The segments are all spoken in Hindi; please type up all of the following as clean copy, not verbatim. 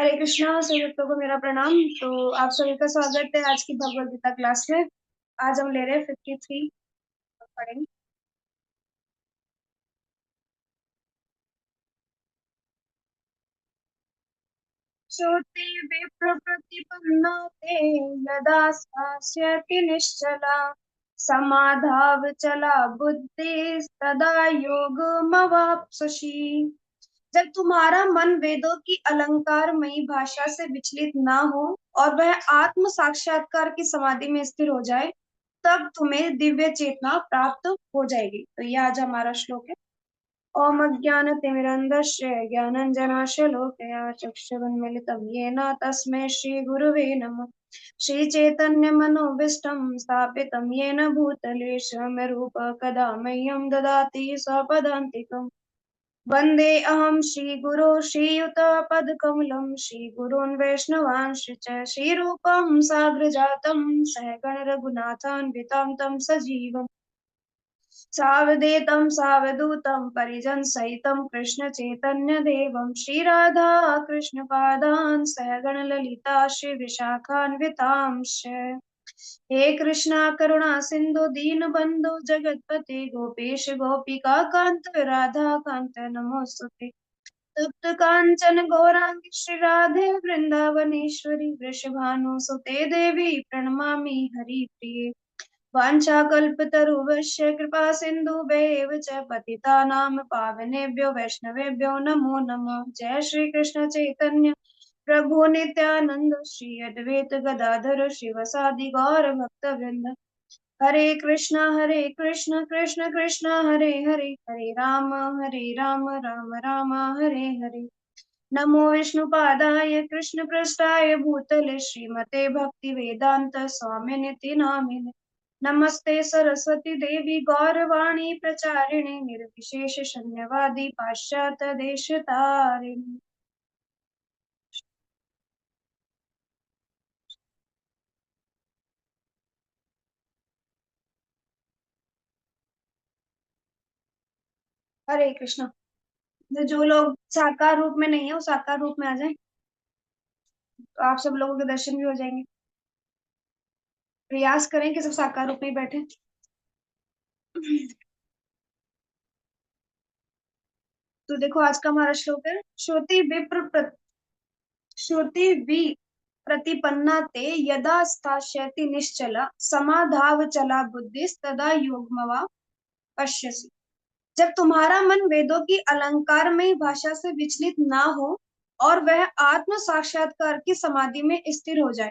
हरे कृष्णा सभी भक्तों को मेरा प्रणाम। तो आप सभी का स्वागत है आज की भगवद गीता क्लास में। आज हम ले रहे हैं 53 पढ़ेंगे। श्रुति विप्र प्रतिपन्ना ते यदा स्थास्यति निश्चला समाधावचला बुद्धि तदा योगमवाप्स्यसि। जब तुम्हारा मन वेदों की अलंकारमयी भाषा से विचलित ना हो और वह आत्म साक्षात्कार की समाधि में स्थिर हो जाए, तब तुम्हें दिव्य चेतना प्राप्त हो जाएगी। तो ये आज हमारा श्लोक है। ओम अज्ञानतिमिरन्धस्य ज्ञानाञ्जनाशलाकया चक्षुरुन्मीलितं येन तस्मै श्रीगुरवे नमः। श्रीचैतन्यमनोभीष्टं स्थापितं येन भूतले स्वयंरूपः मह्यं ददाति स्वपदान्तिकम्। वन्दे अहं श्रीगुरो श्रीयुतपदकमलं श्रीगुरून् वैष्णवांश्च श्रीरूपं साग्रजातं सहगण रघुनाथान्वितं तं सजीवम् सावधेतं सावधूतं परिजन सहितं कृष्ण चैतन्य देवं श्रीराधा कृष्ण पादान् सहगण ललिता श्री विशाखान्वितांश्च। हे कृष्णा करुणा सिंधु दीन बंधु जगतपते गोपेश गोपिका कांत राधा कांत नमोस्तुते। तप्त कांचन गौरांगी श्री राधे वृंदावनेश्वरी वृषभानुसुते देवी प्रणमामि हरिप्रिये। वाञ्छाकल्पतरुभ्यश्च कृपा सिन्धुभ्यैव च पतितानां पावनेभ्यो वैष्णवेभ्यो नमो नमः। जय श्री कृष्ण चैतन्य प्रभु नित्यानंद श्री अद्वैत गदाधर शिवसादि गौर भक्तवृंद। हरे कृष्ण कृष्ण कृष्ण हरे हरे, हरे राम राम राम हरे हरे। नमो विष्णुपादाय कृष्ण पृष्ठाय भूतले श्रीमते भक्ति वेदांत स्वामिनिति नामिने। नमस्ते सरस्वती देवी गौरवाणी प्रचारिणे निर्विशेष शून्यवादी पाश्चात्य देश तारिणी। हरे कृष्णा। तो जो लोग साकार रूप में नहीं है वो साकार रूप में आ जाए, तो आप सब लोगों के दर्शन भी हो जाएंगे। प्रयास करें कि सब साकार रूप में ही बैठे। तो देखो आज का हमारा श्लोक है। श्रुति वि प्रतिपन्ना ते यदा स्थास्यति निश्चला समाधाव चला बुद्धिस तदा योगमवा पश्यसि। जब तुम्हारा मन वेदों की अलंकार में भाषा से विचलित ना हो और वह आत्म साक्षात्कार की समाधि में स्थिर हो जाए,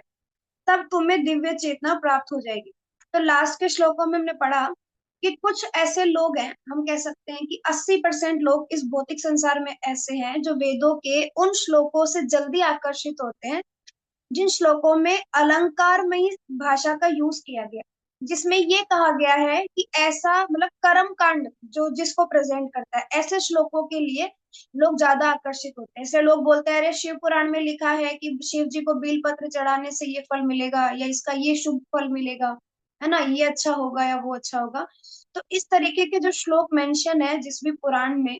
तब तुम्हें दिव्य चेतना प्राप्त हो जाएगी। तो लास्ट के श्लोकों में हमने पढ़ा कि कुछ ऐसे लोग हैं, हम कह सकते हैं कि 80% लोग इस भौतिक संसार में ऐसे हैं जो वेदों के उन श्लोकों से जल्दी आकर्षित होते हैं जिन श्लोकों में अलंकारमयी भाषा का यूज किया गया, जिसमें ये कहा गया है कि ऐसा मतलब कर्म कांड जो जिसको प्रेजेंट करता है, ऐसे श्लोकों के लिए लोग ज्यादा आकर्षित होते हैं। ऐसे लोग बोलते हैं अरे शिव पुराण में लिखा है कि शिव जी को बेल पत्र चढ़ाने से ये फल मिलेगा या इसका ये शुभ फल मिलेगा, है ना, ये अच्छा होगा या वो अच्छा होगा। तो इस तरीके के जो श्लोक मेंशन है जिस भी पुराण में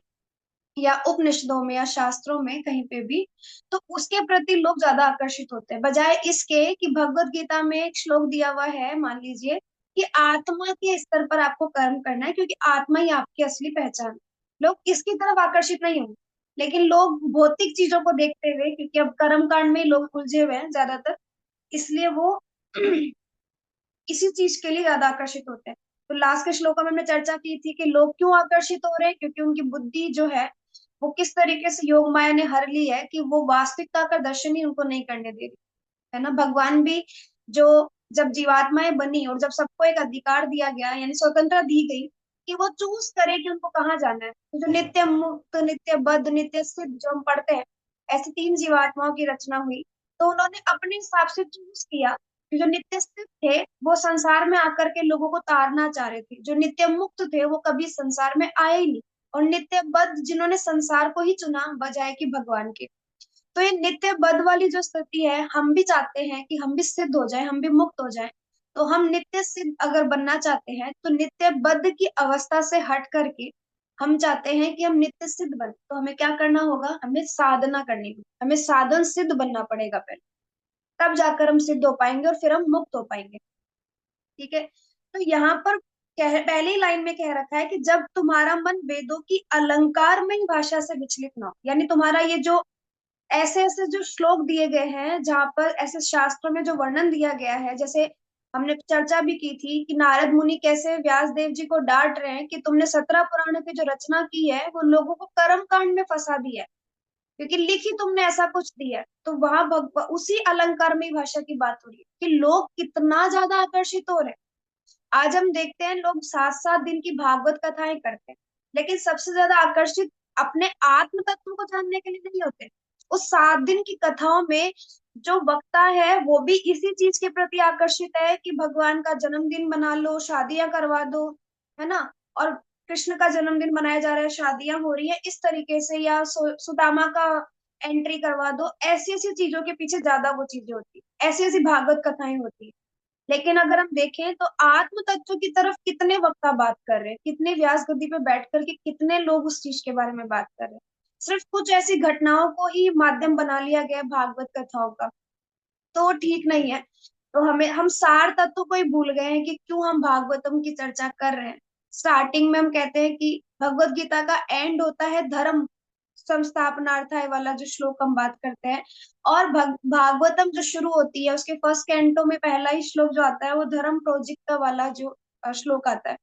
या उपनिषदों में या शास्त्रों में कहीं पे भी, तो उसके प्रति लोग ज्यादा आकर्षित होते हैं, बजाय इसके कि भगवत गीता में एक श्लोक दिया हुआ है, मान लीजिए कि आत्मा के स्तर पर आपको कर्म करना है क्योंकि आत्मा ही आपकी असली पहचान है। लोग इसकी तरफ आकर्षित नहीं होंगे, लेकिन लोग भौतिक चीजों को देखते हुए, क्योंकि अब कर्म कांड में ही लोग उलझे हुए हैं ज्यादातर, इसलिए वो इसी चीज के लिए ज्यादा आकर्षित होते हैं। तो लास्ट के श्लोक में हमने चर्चा की थी कि लोग क्यों आकर्षित हो रहे हैं, क्योंकि उनकी बुद्धि जो है वो किस तरीके से योग माया ने हर ली है कि वो वास्तविकता का दर्शन ही उनको नहीं करने दे रही है ना। भगवान भी जो जब जीवात्माएं बनी और जब सबको एक अधिकार दिया गया, यानी स्वतंत्रता दी गई कि वो चूज करे कि उनको कहाँ जाना है, तो जो नित्य मुक्त नित्य बद्ध नित्य सिद्ध जो हम पढ़ते हैं, ऐसी तीन जीवात्माओं की रचना हुई। तो उन्होंने अपने हिसाब से चूज किया कि जो नित्य सिद्ध थे वो संसार में आकर के लोगों को तारना चाह रहे थे, जो नित्य मुक्त थे वो कभी संसार में आए ही नहीं, और नित्य बद्ध जिन्होंने संसार को ही चुना बजाय कि भगवान के। तो ये नित्य बद्ध वाली जो स्थिति है, हम भी चाहते हैं कि हम भी सिद्ध हो जाए, हम भी मुक्त हो जाए। तो हम नित्य सिद्ध अगर बनना चाहते हैं तो नित्य बद्ध की अवस्था से हट करके हम चाहते हैं कि हम नित्य सिद्ध बने, तो हमें क्या करना होगा, हमें साधना करनी होगी, हमें साधन सिद्ध बनना पड़ेगा पहले, तब जाकर हम सिद्ध हो पाएंगे और फिर हम मुक्त हो पाएंगे। ठीक है। तो यहाँ पर पहली लाइन में कह रखा है कि जब तुम्हारा मन वेदों की अलंकारमयी भाषा से विचलित ना हो, यानी तुम्हारा ये जो ऐसे ऐसे जो श्लोक दिए गए हैं जहां पर ऐसे शास्त्रों में जो वर्णन दिया गया है, जैसे हमने चर्चा भी की थी कि नारद मुनि कैसे व्यास देव जी को डांट रहे हैं कि तुमने 17 पुराणों की जो रचना की है वो लोगों को कर्म कांड में फंसा दिया है, क्योंकि लिखी तुमने ऐसा कुछ दिया है। तो वहां उसी अलंकार में भाषा की बात हो रही है कि लोग कितना ज्यादा आकर्षित हो रहे हैं। आज हम देखते हैं लोग 7 7 दिन की भागवत कथाएं करते हैं, लेकिन सबसे ज्यादा आकर्षित अपने आत्म तत्व को जानने के लिए नहीं होते। उस 7 दिन की कथाओं में जो वक्ता है वो भी इसी चीज के प्रति आकर्षित है कि भगवान का जन्मदिन मना लो, शादियां करवा दो, है ना। और कृष्ण का जन्मदिन मनाया जा रहा है, शादियां हो रही है इस तरीके से, या सुदामा का एंट्री करवा दो, ऐसी ऐसी चीजों के पीछे ज्यादा वो चीजें होती है, ऐसी ऐसी भागवत कथाएं होती है। लेकिन अगर हम देखें तो आत्म तत्व की तरफ कितने वक्ता बात कर रहे हैं, कितने व्यास गद्दी पे बैठ करके कितने लोग उस चीज के बारे में बात कर रहे हैं। सिर्फ कुछ ऐसी घटनाओं को ही माध्यम बना लिया गया है भागवत कथाओं का, तो वो ठीक नहीं है। तो हम सार तत्व को ही भूल गए हैं कि क्यों हम भागवतम की चर्चा कर रहे हैं। स्टार्टिंग में हम कहते हैं कि भगवत गीता का एंड होता है धर्म संस्थापनार्थाय वाला जो श्लोक हम बात करते हैं, और भागवतम जो शुरू होती है उसके फर्स्ट कैंटो में पहला ही श्लोक जो आता है वो धर्म प्रोजिक्ता वाला जो श्लोक आता है।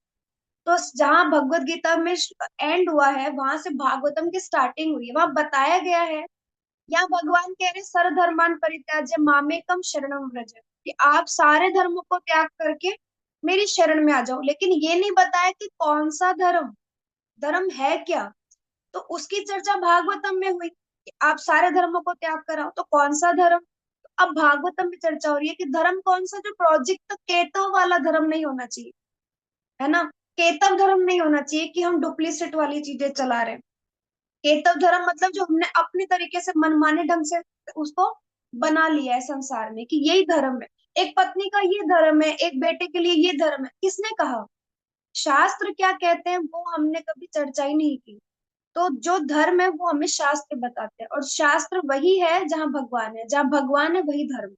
तो जहां भगवत गीता में एंड हुआ है वहां से भागवतम की स्टार्टिंग हुई है, वहां बताया गया है, या भगवान कह रहे सर्वधर्मान परित्याज्य मामेकम शरणम व्रज, कि आप सारे धर्मों को त्याग करके मेरी शरण में आ जाओ। लेकिन ये नहीं बताया कि कौन सा धर्म, धर्म है क्या। तो उसकी चर्चा भागवतम में हुई कि आप सारे धर्मों को त्याग कराओ, तो कौन सा धर्म। अब भागवतम में चर्चा हो रही है कि धर्म कौन सा, जो प्रोजेक्ट केतव वाला धर्म नहीं होना चाहिए, है ना। केतव धर्म नहीं होना चाहिए कि हम डुप्लीसेट वाली चीजें चला रहे हैं। केतव धर्म मतलब जो हमने अपने तरीके से मनमाने ढंग से उसको बना लिया है संसार में कि यही धर्म है, एक पत्नी का ये धर्म है, एक बेटे के लिए ये धर्म है, किसने कहा। शास्त्र क्या कहते हैं वो हमने कभी चर्चा ही नहीं की। तो जो धर्म है वो हमें शास्त्र बताते हैं, और शास्त्र वही है जहाँ भगवान है, जहाँ भगवान है वही धर्म।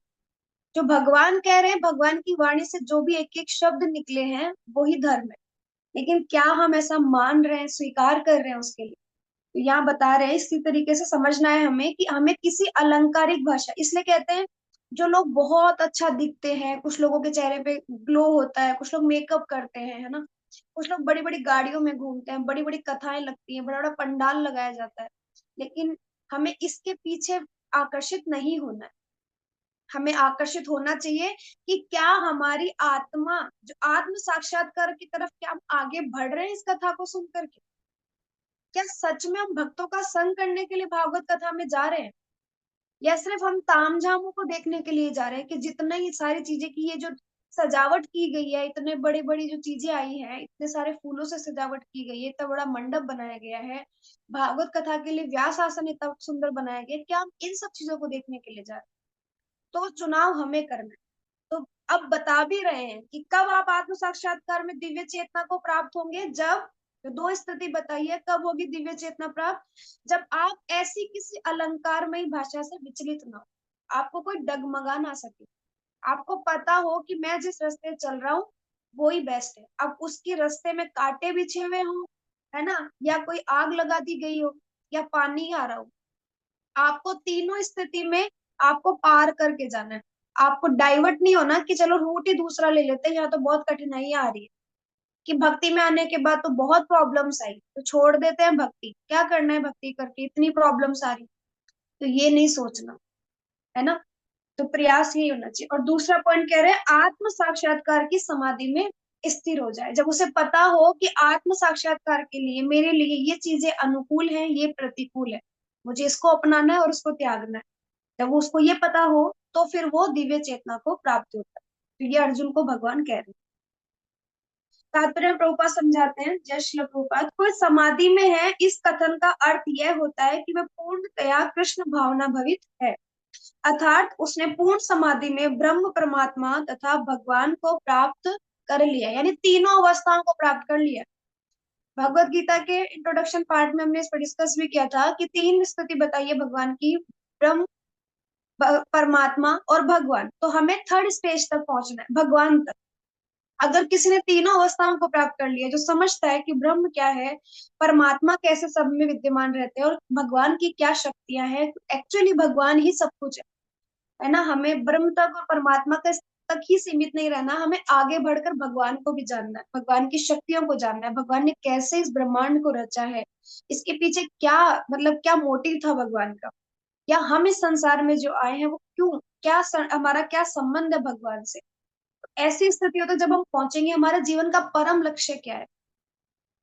जो भगवान कह रहे हैं, भगवान की वाणी से जो भी एक एक शब्द निकले हैं वही धर्म है। लेकिन क्या हम ऐसा मान रहे हैं, स्वीकार कर रहे हैं उसके लिए। तो यहाँ बता रहे हैं इसी तरीके से समझना है हमें कि हमें किसी अलंकारिक भाषा, इसलिए कहते हैं जो लोग बहुत अच्छा दिखते हैं, कुछ लोगों के चेहरे पे ग्लो होता है, कुछ लोग मेकअप करते हैं, है ना, कुछ लोग बड़ी बड़ी गाड़ियों में घूमते हैं, बड़ी बड़ी कथाएं लगती हैं, बड़ा बड़ा पंडाल लगाया जाता है। लेकिन हमें इसके पीछे आकर्षित नहीं होना है। हमें आकर्षित होना चाहिए कि क्या हमारी आत्मा जो आत्म साक्षात्कार की तरफ, क्या हम आगे बढ़ रहे हैं इस कथा को सुन करके। क्या सच में हम भक्तों का संग करने के लिए भागवत कथा में जा रहे हैं, या सिर्फ हम तामझामों को देखने के लिए जा रहे हैं कि जितना ये सारी चीजें की, ये जो सजावट की गई है, इतने बड़ी बड़ी जो चीजें आई हैं, इतने सारे फूलों से सजावट की गई है, इतना बड़ा मंडप बनाया गया है, भागवत कथा के लिए व्यास आसन इतना सुंदर बनाया गया है, क्या हम इन सब चीजों को देखने के लिए जा रहे हैं। तो चुनाव हमें करना है। तो अब बता भी रहे हैं कि कब आप आत्म साक्षात्कार में दिव्य चेतना को प्राप्त होंगे, जब, तो दो स्थिति बताई है कब होगी दिव्य चेतना प्राप्त। जब आप ऐसी किसी अलंकारमयी भाषा से विचलित ना हो, आपको कोई डगमगा ना सके, आपको पता हो कि मैं जिस रास्ते चल रहा हूँ वो ही बेस्ट है। अब उसके रास्ते में कांटे बिछे हुए हो, है ना, या कोई आग लगा दी गई हो, या पानी आ रहा हो, आपको तीनों स्थिति में आपको पार करके जाना है। आपको डाइवर्ट नहीं होना कि चलो रूट ही दूसरा ले लेते हैं, यहाँ तो बहुत कठिनाइयां आ रही है, कि भक्ति में आने के बाद तो बहुत प्रॉब्लम्स आई तो छोड़ देते हैं भक्ति, क्या करना है भक्ति करके, इतनी प्रॉब्लम्स आ रही। तो ये नहीं सोचना, है ना। तो प्रयास यही होना चाहिए। और दूसरा पॉइंट कह रहे हैं आत्म साक्षात्कार की समाधि में स्थिर हो जाए, जब उसे पता हो कि आत्म साक्षात्कार के लिए मेरे लिए ये चीजें अनुकूल हैं, ये प्रतिकूल है, मुझे इसको अपनाना है और उसको त्यागना है। जब उसको ये पता हो तो फिर वो दिव्य चेतना को प्राप्त होता है। तो ये अर्जुन को भगवान कह रहे हैं। तात्पर्य प्रभुपाद समझाते हैं, जय श्री प्रभुपाद, कोई समाधि में है इस कथन का अर्थ यह होता है कि वह पूर्णतया कृष्ण भावना भवित है, अर्थात उसने पूर्ण समाधि में ब्रह्म परमात्मा तथा भगवान को प्राप्त कर लिया, यानी तीनों अवस्थाओं को प्राप्त कर लिया। भगवत गीता के इंट्रोडक्शन पार्ट में हमने इस पर डिस्कस भी किया था कि तीन स्तुति बताइए भगवान की, ब्रह्म, परमात्मा और भगवान। तो हमें थर्ड स्टेज तक पहुंचना है, भगवान तक। अगर किसी ने तीनों अवस्थाओं को प्राप्त कर लिया, जो समझता है कि ब्रह्म क्या है, परमात्मा कैसे सब में विद्यमान रहते हैं और भगवान की क्या शक्तियां हैं, एक्चुअली भगवान ही सब कुछ है ना। हमें ब्रह्म तक और परमात्मा तक ही सीमित नहीं रहना, हमें आगे बढ़कर भगवान को भी जानना है, भगवान की शक्तियों को जानना है, भगवान ने कैसे इस ब्रह्मांड को रचा है, इसके पीछे क्या मतलब क्या मोटिव था भगवान का, या हम इस संसार में जो आए हैं वो क्यों, हमारा क्या संबंध है भगवान से। ऐसी स्थितियों तक जब हम पहुंचेंगे, हमारा जीवन का परम लक्ष्य क्या है,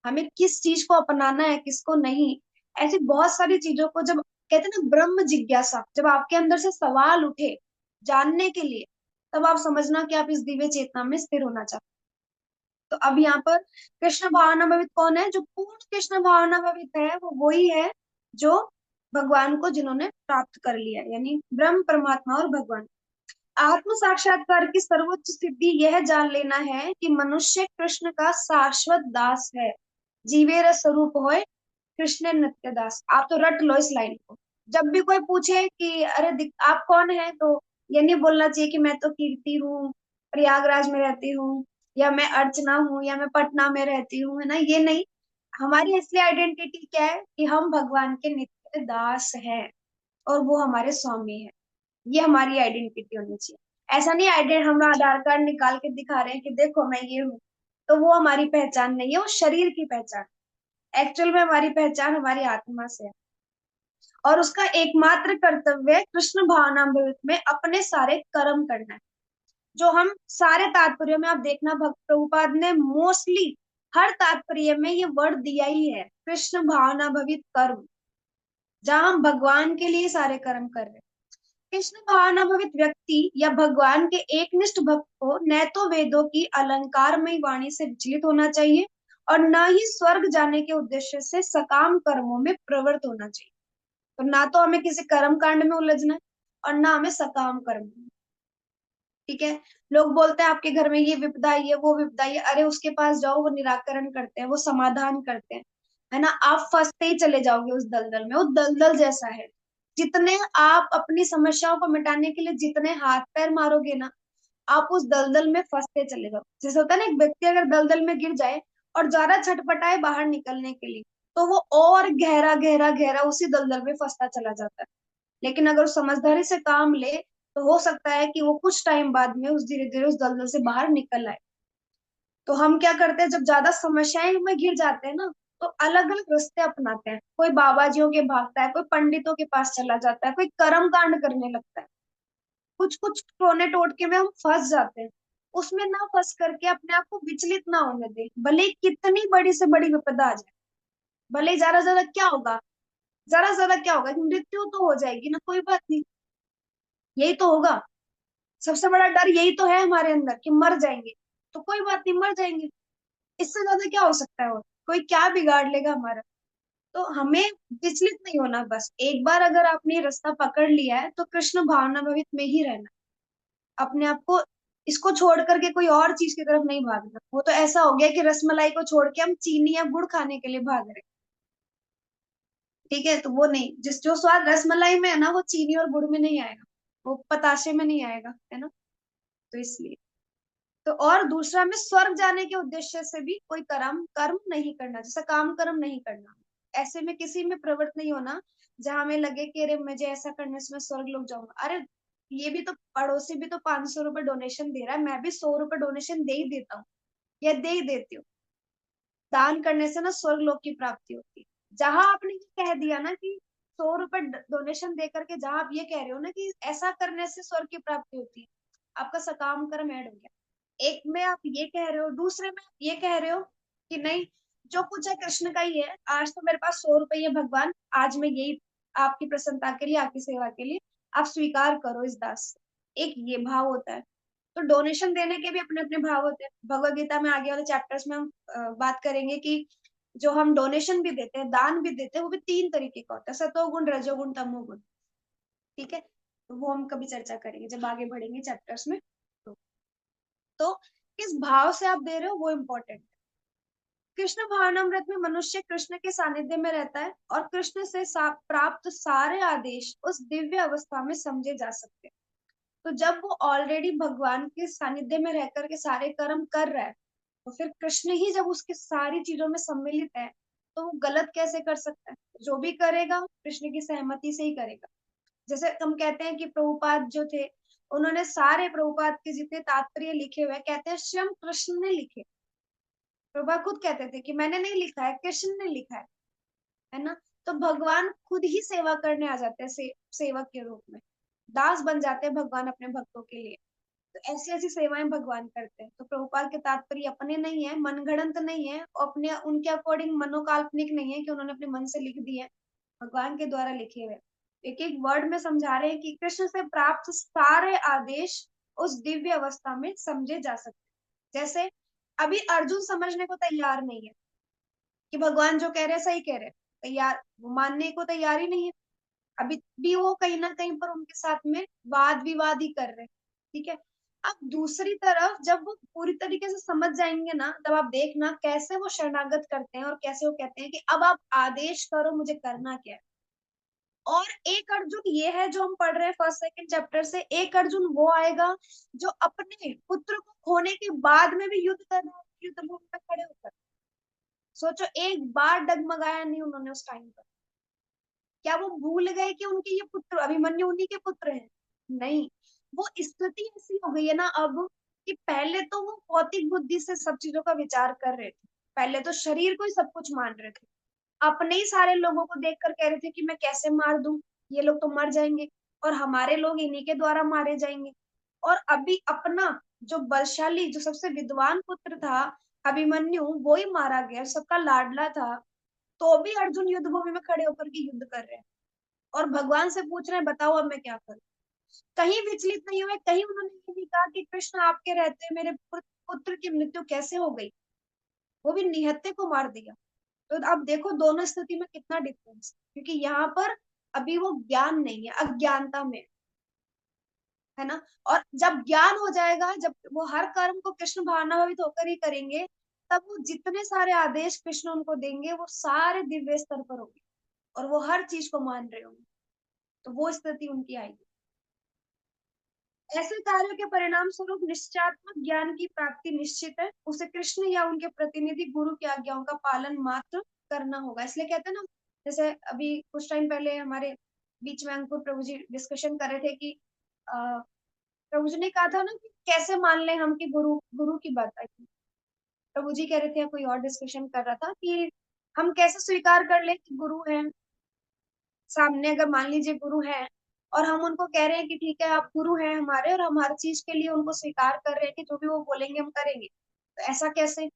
हमें किस चीज को अपनाना है, किसको नहीं, ऐसी बहुत सारी चीजों को जब कहते हैं ना ब्रह्म जिज्ञासा, जब आपके अंदर से सवाल उठे जानने के लिए, तब आप समझना कि आप इस दिव्य चेतना में स्थिर होना चाहते हैं। तो अब यहाँ पर कृष्ण भावना भवित कौन है? जो पूर्ण कृष्ण भावना भवित है वो वही है जो भगवान को जिन्होंने प्राप्त कर लिया, यानी ब्रह्म, परमात्मा और भगवान। आत्म साक्षात्कार की सर्वोच्च सिद्धि यह जान लेना है कि मनुष्य कृष्ण का शाश्वत दास है, जीवेर स्वरूप होए कृष्ण नित्य दास। आप तो रट लो इस लाइन को। जब भी कोई पूछे कि अरे आप कौन है, तो ये नहीं बोलना चाहिए कि मैं तो कीर्ति हूँ, प्रयागराज में रहती हूँ, या मैं अर्चना हूँ, या मैं पटना में रहती हूँ, है ना, ये नहीं। हमारी असली आइडेंटिटी क्या है कि हम भगवान के नित्य दास हैं और वो हमारे स्वामी है। ये हमारी आइडेंटिटी होनी चाहिए। ऐसा नहीं हम आधार कार्ड निकाल के दिखा रहे हैं कि देखो मैं ये हूँ, तो वो हमारी पहचान नहीं है, वो शरीर की पहचान। एक्चुअल में हमारी पहचान हमारी आत्मा से है, और उसका एकमात्र कर्तव्य कृष्ण भावनामृत में अपने सारे कर्म करना है। जो हम सारे तात्पर्य में आप देखना, भक्त प्रभुपाद ने मोस्टली हर तात्पर्य में ये वर्ड दिया ही है, कृष्ण भावना भवित कर्म, जहां हम भगवान के लिए सारे कर्म कर रहे हैं। कृष्ण भावनाभवित व्यक्ति या भगवान के एकनिष्ठ भक्त को न तो वेदों की अलंकारमयी वाणी से विचलित होना चाहिए और न ही स्वर्ग जाने के उद्देश्य से सकाम कर्मों में प्रवृत्त होना चाहिए। तो ना तो हमें किसी कर्म कांड में उलझना है और ना हमें सकाम कर्म में। ठीक है। लोग बोलते हैं आपके घर में ये विपदा है, ये वो विपदा है, अरे उसके पास जाओ, वो निराकरण करते हैं, वो समाधान करते हैं, है ना। आप फंसते ही चले जाओगे उस दलदल में, वो दलदल जैसा है। जितने आप अपनी समस्याओं को मिटाने के लिए जितने हाथ पैर मारोगे ना, आप उस दलदल में फंसते चले जाओ। जैसे होता है ना, एक व्यक्ति अगर दलदल में गिर जाए और ज्यादा छटपटाए बाहर निकलने के लिए, तो वो और गहरा गहरा गहरा उसी दलदल में फंसता चला जाता है। लेकिन अगर समझदारी से काम ले, तो हो सकता है कि वो कुछ टाइम बाद में उस धीरे धीरे उस दलदल से बाहर निकल आए। तो हम क्या करते हैं, जब ज्यादा समस्याएं में घिर जाते हैं ना, तो अलग अलग रास्ते अपनाते हैं। कोई बाबा जियों के भागता है, कोई पंडितों के पास चला जाता है, कोई कर्म कांड करने लगता है। कुछ कुछ टोने टोटके में हम फंस जाते हैं। उसमें ना फंस करके अपने आप को विचलित ना होने दे, भले ही कितनी बड़ी से बड़ी विपदा आ जाए। भले ही ज्यादा ज्यादा क्या होगा, जरा ज्यादा क्या होगा, मृत्यु तो हो जाएगी ना, कोई बात नहीं, यही तो होगा। सबसे बड़ा डर यही तो है हमारे अंदर कि मर जाएंगे। तो कोई बात नहीं, मर जाएंगे, इससे ज्यादा क्या हो सकता है, और कोई क्या बिगाड़ लेगा हमारा। तो हमें विचलित नहीं होना, बस एक बार अगर आपने रास्ता पकड़ लिया है तो कृष्ण भावना भवित में ही रहना। अपने आप को इसको छोड़ करके कोई और चीज की तरफ नहीं भागना। वो तो ऐसा हो गया कि रसमलाई को छोड़ के हम चीनी या गुड़ खाने के लिए भाग रहे हैं। ठीक है, तो वो नहीं, जिस जो स्वाद रसमलाई में है ना, वो चीनी और गुड़ में नहीं आएगा, वो पताशे में नहीं आएगा, है ना। तो इसलिए, तो और दूसरा में स्वर्ग जाने के उद्देश्य से भी कोई कर्म कर्म नहीं करना, जैसा काम कर्म नहीं करना। ऐसे में किसी में प्रवृत्त नहीं होना जहां हमें लगे कि अरे मुझे ऐसा करने से मैं स्वर्ग लोग जाऊंगा। अरे ये भी तो, पड़ोसी भी तो 500 रुपए डोनेशन दे रहा है, मैं भी 100 रुपए डोनेशन दे ही देता हूँ, या दे ही देती हूँ। दान करने से ना स्वर्ग लोक की प्राप्ति होती है। जहां आपने ये कह दिया ना कि 100 रुपए डोनेशन दे करके, जहां आप ये कह रहे हो ना कि ऐसा करने से स्वर्ग की प्राप्ति होती है, आपका सकाम कर्म ऐड हो गया। एक में आप ये कह रहे हो, दूसरे में आप ये कह रहे हो कि नहीं, जो कुछ है कृष्ण का ही है, आज तो मेरे पास 100 रुपए है भगवान, आज मैं यही आपकी प्रसन्नता के लिए, आपकी सेवा के लिए, आप स्वीकार करो इस दास से। एक ये भाव होता है। तो डोनेशन देने के भी अपने अपने भाव होते हैं। भगवत गीता में आगे वाले चैप्टर्स में हम बात करेंगे कि जो हम डोनेशन भी देते हैं, दान भी देते हैं, वो भी तीन तरीके का होता है, सतोगुण, रजोगुण, तमोगुण। ठीक है, तो वो हम कभी चर्चा करेंगे जब आगे बढ़ेंगे चैप्टर्स में। तो, तो किस भाव से आप दे रहे हो वो इम्पोर्टेंट है। कृष्ण भावनामृत में मनुष्य कृष्ण के सानिध्य में रहता है और कृष्ण से प्राप्त सारे आदेश उस दिव्य अवस्था में समझे जा सकते हैं। तो जब वो ऑलरेडी भगवान के सानिध्य में रह करके सारे कर्म कर रहा है, तो फिर कृष्ण ही जब उसके सारी चीजों में सम्मिलित है, तो वो गलत कैसे कर सकता है? जो भी करेगा कृष्ण की सहमति से ही करेगा। जैसे हम कहते हैं कि प्रभुपाद जो थे, उन्होंने सारे प्रभुपाद के जितने तात्पर्य लिखे हुए कहते हैं स्वयं कृष्ण ने लिखे। प्रभुपाद खुद कहते थे कि मैंने नहीं लिखा है, कृष्ण ने लिखा है ना। तो भगवान खुद ही सेवा करने आ जाते हैं सेवक के रूप में, दास बन जाते हैं भगवान अपने भक्तों के लिए। तो ऐसी ऐसी सेवाएं भगवान करते हैं। तो प्रभुपाद के तात्पर्य अपने नहीं है, मनगढ़ंत नहीं है, अपने उनके अकॉर्डिंग मनोकाल्पनिक नहीं है कि उन्होंने अपने मन से लिख दिए, भगवान के द्वारा लिखे हुए एक एक वर्ड में समझा रहे हैं कि कृष्ण से प्राप्त सारे आदेश उस दिव्य अवस्था में समझे जा सकते। जैसे अभी अर्जुन समझने को तैयार नहीं है कि भगवान जो कह रहे हैं सही कह रहे हैं, तैयार वो मानने को तैयार ही नहीं है। अभी भी वो कहीं ना कहीं पर उनके साथ में वाद विवाद ही कर रहे हैं। ठीक है। अब दूसरी तरफ जब वो पूरी तरीके से समझ जाएंगे ना, तब आप देखना कैसे वो शरणागत करते हैं और कैसे वो कहते हैं कि अब आप आदेश करो, मुझे करना क्या है। और एक अर्जुन ये है जो हम पढ़ रहे हैं फर्स्ट सेकंड चैप्टर से, एक अर्जुन वो आएगा जो अपने पुत्र को खोने के बाद में भी युद्ध करना है, युद्ध भूमि में खड़े होकर। सोचो, एक बार डगमगाया नहीं उन्होंने उस टाइम पर। क्या वो भूल गए कि उनके ये पुत्र अभिमन्यु उन्हीं के पुत्र हैं? नहीं। वो स्थिति ऐसी हो गई है ना अब, कि पहले तो वो भौतिक बुद्धि से सब चीजों का विचार कर रहे थे, पहले तो शरीर को ही सब कुछ मान रहे थे, अपने ही सारे लोगों को देखकर कह रहे थे कि मैं कैसे मार दूं, ये लोग तो मर जाएंगे और हमारे लोग इन्हीं के द्वारा मारे जाएंगे। और अभी अपना जो बलशाली, जो सबसे विद्वान पुत्र था अभिमन्यु, वो ही मारा गया, सबका लाडला था। तो भी अर्जुन युद्ध भूमि में खड़े होकर के युद्ध कर रहे हैं और भगवान से पूछ रहे हैं बताओ अब मैं क्या करूं। कहीं विचलित नहीं हुए, कहीं उन्होंने ये नहीं कहा कि कृष्ण आपके रहते मेरे पुत्र की मृत्यु कैसे हो गई। वो भी निहत्थे को मार दिया। तो अब देखो दोनों स्थिति में कितना डिफरेंस, क्योंकि यहाँ पर अभी वो ज्ञान नहीं है, अज्ञानता में है ना। और जब ज्ञान हो जाएगा, जब वो हर कर्म को कृष्ण भावनाभावित होकर ही करेंगे, तब वो जितने सारे आदेश कृष्ण उनको देंगे वो सारे दिव्य स्तर पर होंगे और वो हर चीज को मान रहे होंगे। तो वो स्थिति उनकी आएगी। ऐसे कार्यों के परिणाम स्वरूप निश्चयात्मक ज्ञान की प्राप्ति निश्चित है, उसे कृष्ण या उनके प्रतिनिधि गुरु की आज्ञाओं का पालन मात्र करना होगा। इसलिए कहते हैं ना, जैसे अभी कुछ टाइम पहले हमारे बीच में अंकुर प्रभु जी डिस्कशन कर रहे थे कि प्रभु जी ने कहा था ना कि कैसे मान ले हम कि गुरु गुरु की बात आई। प्रभु जी कह रहे थे या कोई और डिस्कशन कर रहा था कि हम कैसे स्वीकार कर ले कि गुरु है सामने, अगर मान लीजिए गुरु है और हम उनको कह रहे हैं कि ठीक है आप गुरु हैं हमारे और हम हर चीज के लिए उनको स्वीकार कर रहे हैं कि जो भी वो बोलेंगे हम करेंगे, तो ऐसा कैसे?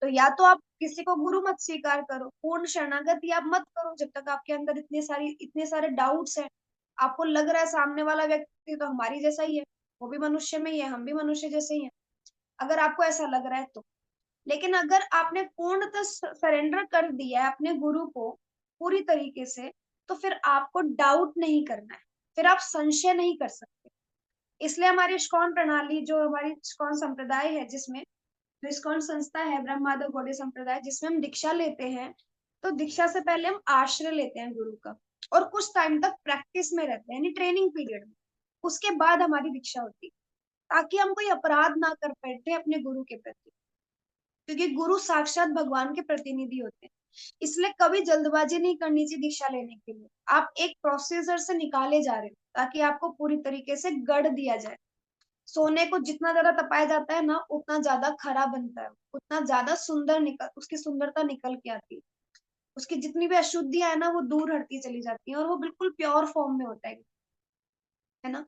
तो या तो आप किसी को गुरु मत स्वीकार करो, पूर्ण शरणागति आप मत करो जब तक आपके अंदर इतने सारे डाउट्स हैं। आपको लग रहा है सामने वाला व्यक्ति तो हमारी जैसा ही है, वो भी मनुष्य में ही है, हम भी मनुष्य जैसे ही हैं, अगर आपको ऐसा लग रहा है तो। लेकिन अगर आपने पूर्णतः सरेंडर कर दिया है अपने गुरु को पूरी तरीके से, तो फिर आपको डाउट नहीं करना है, फिर आप संशय नहीं कर सकते। इसलिए हमारी इस्कॉन प्रणाली, जो हमारी इस्कॉन संप्रदाय है, जिसमें जो इस्कॉन संस्था है ब्रह्मादव गौड़ीय संप्रदाय, जिसमें हम दीक्षा लेते हैं, तो दीक्षा से पहले हम आश्रय लेते हैं गुरु का और कुछ टाइम तक प्रैक्टिस में रहते हैं, यानी ट्रेनिंग पीरियड में। उसके बाद हमारी दीक्षा होती है, ताकि हम कोई अपराध ना कर बैठे अपने गुरु के प्रति, क्योंकि गुरु साक्षात भगवान के प्रतिनिधि होते हैं। इसलिए कभी जल्दबाजी नहीं करनी चाहिए दीक्षा लेने के लिए। आप एक प्रोसीजर से निकाले जा रहे हो ताकि आपको पूरी तरीके से गढ़ दिया जाए। सोने को जितना ज्यादा तपाया जाता है ना, उतना ज्यादा खरा बनता है, उतना ज्यादा सुंदर निकल उसकी सुंदरता निकल के आती है, उसकी जितनी भी अशुद्धियां है ना वो दूर हटती चली जाती है और वो बिल्कुल प्योर फॉर्म में होता है ना।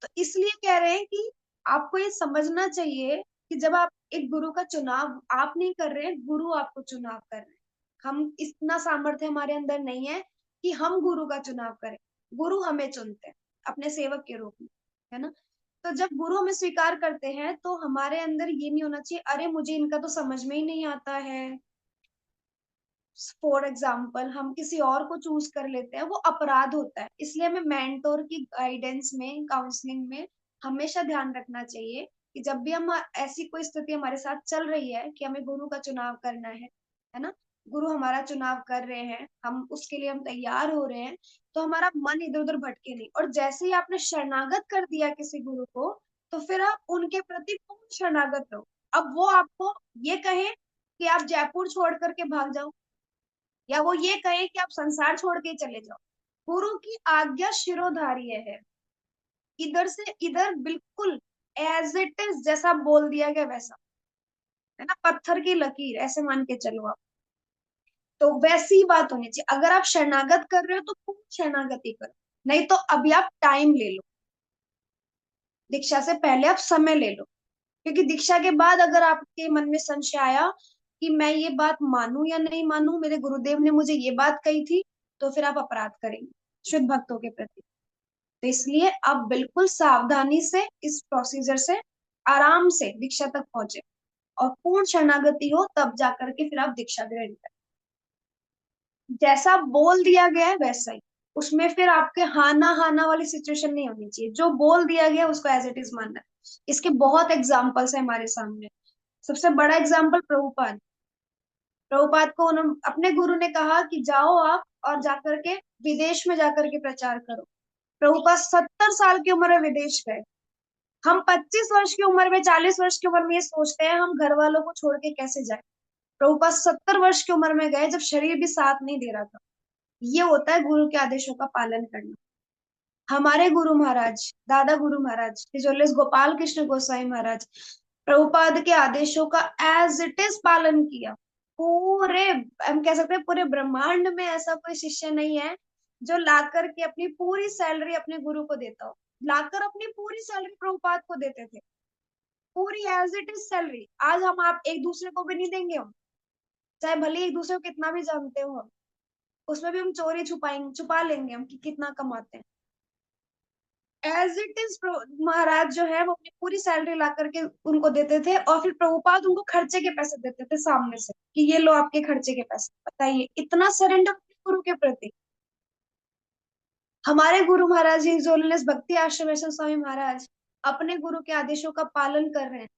तो इसलिए कह रहे हैं कि आपको ये समझना चाहिए कि जब आप एक गुरु का चुनाव आप नहीं कर रहे हैं, गुरु आपको चुनाव कर रहे हैं। हम इतना सामर्थ्य हमारे अंदर नहीं है कि हम गुरु का चुनाव करें, गुरु हमें चुनते हैं अपने सेवक के रूप में, है ना। तो जब गुरु हमें स्वीकार करते हैं तो हमारे अंदर ये नहीं होना चाहिए अरे मुझे इनका तो समझ में ही नहीं आता है। फॉर एग्जाम्पल हम किसी और को चूज कर लेते हैं, वो अपराध होता है। इसलिए हमें मेंटोर की गाइडेंस में, काउंसलिंग में हमेशा ध्यान रखना चाहिए कि जब भी हम ऐसी कोई स्थिति हमारे साथ चल रही है कि हमें गुरु का चुनाव करना है, है ना, गुरु हमारा चुनाव कर रहे हैं, हम उसके लिए हम तैयार हो रहे हैं, तो हमारा मन इधर उधर भटके नहीं। और जैसे ही आपने शरणागत कर दिया किसी गुरु को, तो फिर आप उनके प्रति पूर्ण शरणागत रहो। अब वो आपको ये कहे कि आप जयपुर छोड़ करके भाग जाओ, या वो ये कहे कि आप संसार छोड़ के चले जाओ, गुरु की आज्ञा शिरोधार्य है। इधर से इधर बिल्कुल एज इट इज, जैसा बोल दिया गया वैसा, है ना, पत्थर की लकीर ऐसे मान के चलो आप। तो वैसी ही बात होनी चाहिए। अगर आप शरणागत कर रहे हो तो खूब शरणागति करो, नहीं तो अभी आप टाइम ले लो, दीक्षा से पहले आप समय ले लो। क्योंकि दीक्षा के बाद अगर आपके मन में संशय आया कि मैं ये बात मानूं या नहीं मानूं, मेरे गुरुदेव ने मुझे ये बात कही थी, तो फिर आप अपराध करेंगे शुद्ध भक्तों के प्रति। तो इसलिए आप बिल्कुल सावधानी से इस प्रोसीजर से आराम से दीक्षा तक पहुंचे, और पूर्ण शरणागति हो तब जाकर के फिर आप दीक्षा ग्रहण करें। जैसा बोल दिया गया है वैसा ही, उसमें फिर आपके हाना हाना वाली सिचुएशन नहीं होनी चाहिए। जो बोल दिया गया है उसको एज इट इज मानना है। इसके बहुत एग्जाम्पल्स है हमारे सामने। सबसे बड़ा एग्जाम्पल प्रभुपाद। प्रभुपाद को उन्होंने अपने गुरु ने कहा कि जाओ आप और जाकर के विदेश में जाकर के प्रचार करो। प्रभुपाद 70 साल की उम्र में विदेश गए। हम 25 वर्ष की उम्र में, 40 वर्ष की उम्र में ये सोचते हैं हम घर वालों को छोड़ के कैसे जाए। प्रभुपाद 70 वर्ष की उम्र में गए जब शरीर भी साथ नहीं दे रहा था। ये होता है गुरु के आदेशों का पालन करना। हमारे गुरु महाराज, दादा गुरु महाराज तिजोल्लेस गोपाल कृष्ण गोसाई महाराज, प्रभुपाद के आदेशों का एज इट इज पालन किया। पूरे, हम कह सकते हैं पूरे ब्रह्मांड में ऐसा कोई शिष्य नहीं है जो लाकर के अपनी पूरी सैलरी अपने गुरु को देता हो। लाकर अपनी पूरी सैलरी प्रभुपाद को देते थे, पूरी एज इट इज सैलरी। आज हम आप एक दूसरे को भी नहीं देंगे हम, चाहे भले एक दूसरे को कितना भी जानते हो हम, उसमें भी हम चोरी छुपाएंगे, छुपा लेंगे हम कि कितना कमाते हैं। एज इट इज महाराज जो है वो अपनी पूरी सैलरी ला करके उनको देते थे, और फिर प्रभुपाद उनको खर्चे के पैसे देते थे सामने से कि ये लो आपके खर्चे के पैसे। बताइए इतना सरेंडर गुरु के प्रति। हमारे गुरु महाराज जी जोलनेस भक्ति आश्रम स्वामी महाराज अपने गुरु के आदेशों का पालन कर रहे हैं।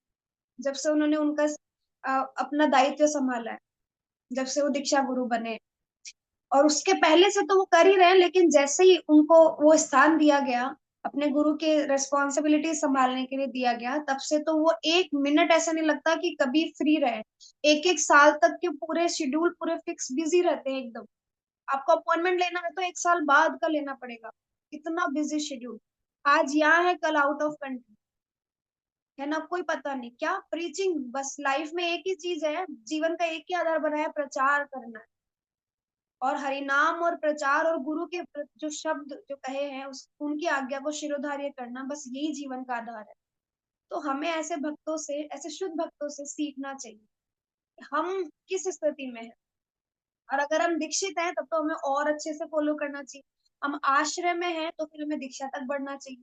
जब से उन्होंने उनका अपना दायित्व संभाला है, जब से वो दीक्षा गुरु बने, और उसके पहले से तो वो कर ही रहे हैं, लेकिन जैसे ही उनको वो स्थान दिया गया, अपने गुरु के रेस्पॉन्सिबिलिटी संभालने के लिए दिया गया, तब से तो वो एक मिनट ऐसा नहीं लगता कि कभी फ्री रहे। एक एक साल तक के पूरे शेड्यूल पूरे फिक्स बिजी रहते हैं एकदम। आपको अपॉइंटमेंट लेना है तो 1 साल बाद का लेना पड़ेगा, इतना बिजी शेड्यूल। आज यहाँ है कल आउट ऑफ कंट्री, है ना, कोई पता नहीं क्या प्रीचिंग। बस लाइफ में एक ही चीज है, जीवन का एक ही आधार बना है, प्रचार करना है। और हरिनाम और प्रचार और गुरु के जो शब्द जो कहे हैं उस उनकी आज्ञा को शिरोधार्य करना, बस यही जीवन का आधार है। तो हमें ऐसे भक्तों से, ऐसे शुद्ध भक्तों से सीखना चाहिए कि हम किस स्थिति में हैं। और अगर हम दीक्षित हैं तब तो हमें और अच्छे से फॉलो करना चाहिए। हम आश्रय में हैं तो फिर हमें दीक्षा तक बढ़ना चाहिए।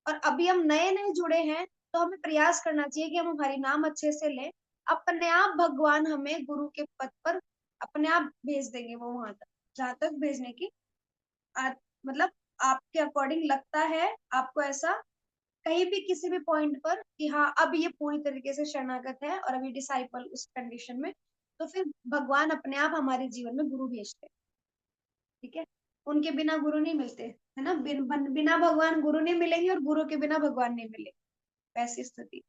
और अभी हम नए नए जुड़े हैं तो हमें प्रयास करना चाहिए कि हम हरिनाम अच्छे से लें। अपने आप भगवान हमें गुरु के पद पर अपने आप भेज देंगे, वो वहां तक जहां तक भेजने की आ, मतलब आपके अकॉर्डिंग लगता है आपको ऐसा कहीं भी किसी भी पॉइंट पर कि हाँ अब ये पूरी तरीके से शरणागत है और अभी डिसाइपल उस कंडीशन में, तो फिर भगवान अपने आप हमारे जीवन में गुरु भेजते हैं। ठीक है, उनके बिना गुरु नहीं मिलते, है ना, बिना भगवान गुरु नहीं मिलेंगे और गुरु के बिना भगवान नहीं मिलेंगे, ऐसी स्थिति।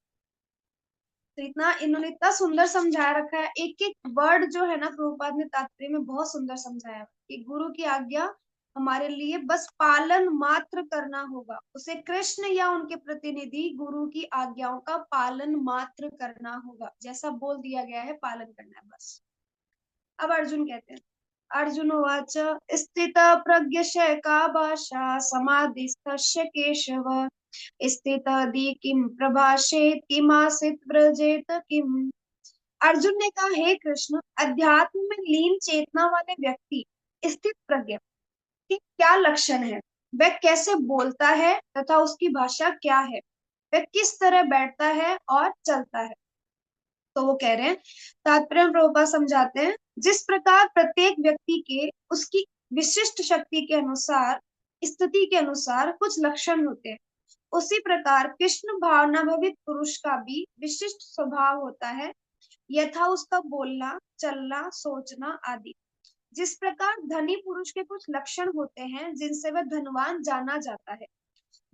तो इतना इन्होंने इतना सुंदर समझाया रखा है, एक एक वर्ड जो है ना प्रभुपाद ने तात्पर्य में बहुत सुंदर समझाया कि गुरु की आज्ञा हमारे लिए बस पालन मात्र करना होगा। उसे कृष्ण या उनके प्रतिनिधि गुरु की आज्ञाओं का पालन मात्र करना होगा, जैसा बोल दिया गया है पालन करना है बस। अब अर्जुन कहते हैं, अर्जुन उवाच स्थित प्रज्ञस्य का भाषा समाधिस्तस्य केशव स्थितादि किम प्रभाषेत किमासित व्रजेत किम। अर्जुन ने कहा, हे कृष्ण, अध्यात्म में लीन चेतना वाले व्यक्ति स्थित प्रज्ञ के क्या लक्षण है, वह कैसे बोलता है तथा उसकी भाषा क्या है, वह किस तरह बैठता है और चलता है। तो वो कह रहे हैं, तात्पर्य प्रभुपाद समझाते हैं, जिस प्रकार प्रत्येक व्यक्ति के उसकी विशिष्ट शक्ति के अनुसार, स्थिति के अनुसार कुछ लक्षण होते हैं, उसी प्रकार कृष्ण भावना भवित पुरुष का भी विशिष्ट स्वभाव होता है। यथा उसका बोलना, चलना, सोचना आदि। जिस प्रकार धनी पुरुष के कुछ लक्षण होते हैं जिनसे वह धनवान जाना जाता है,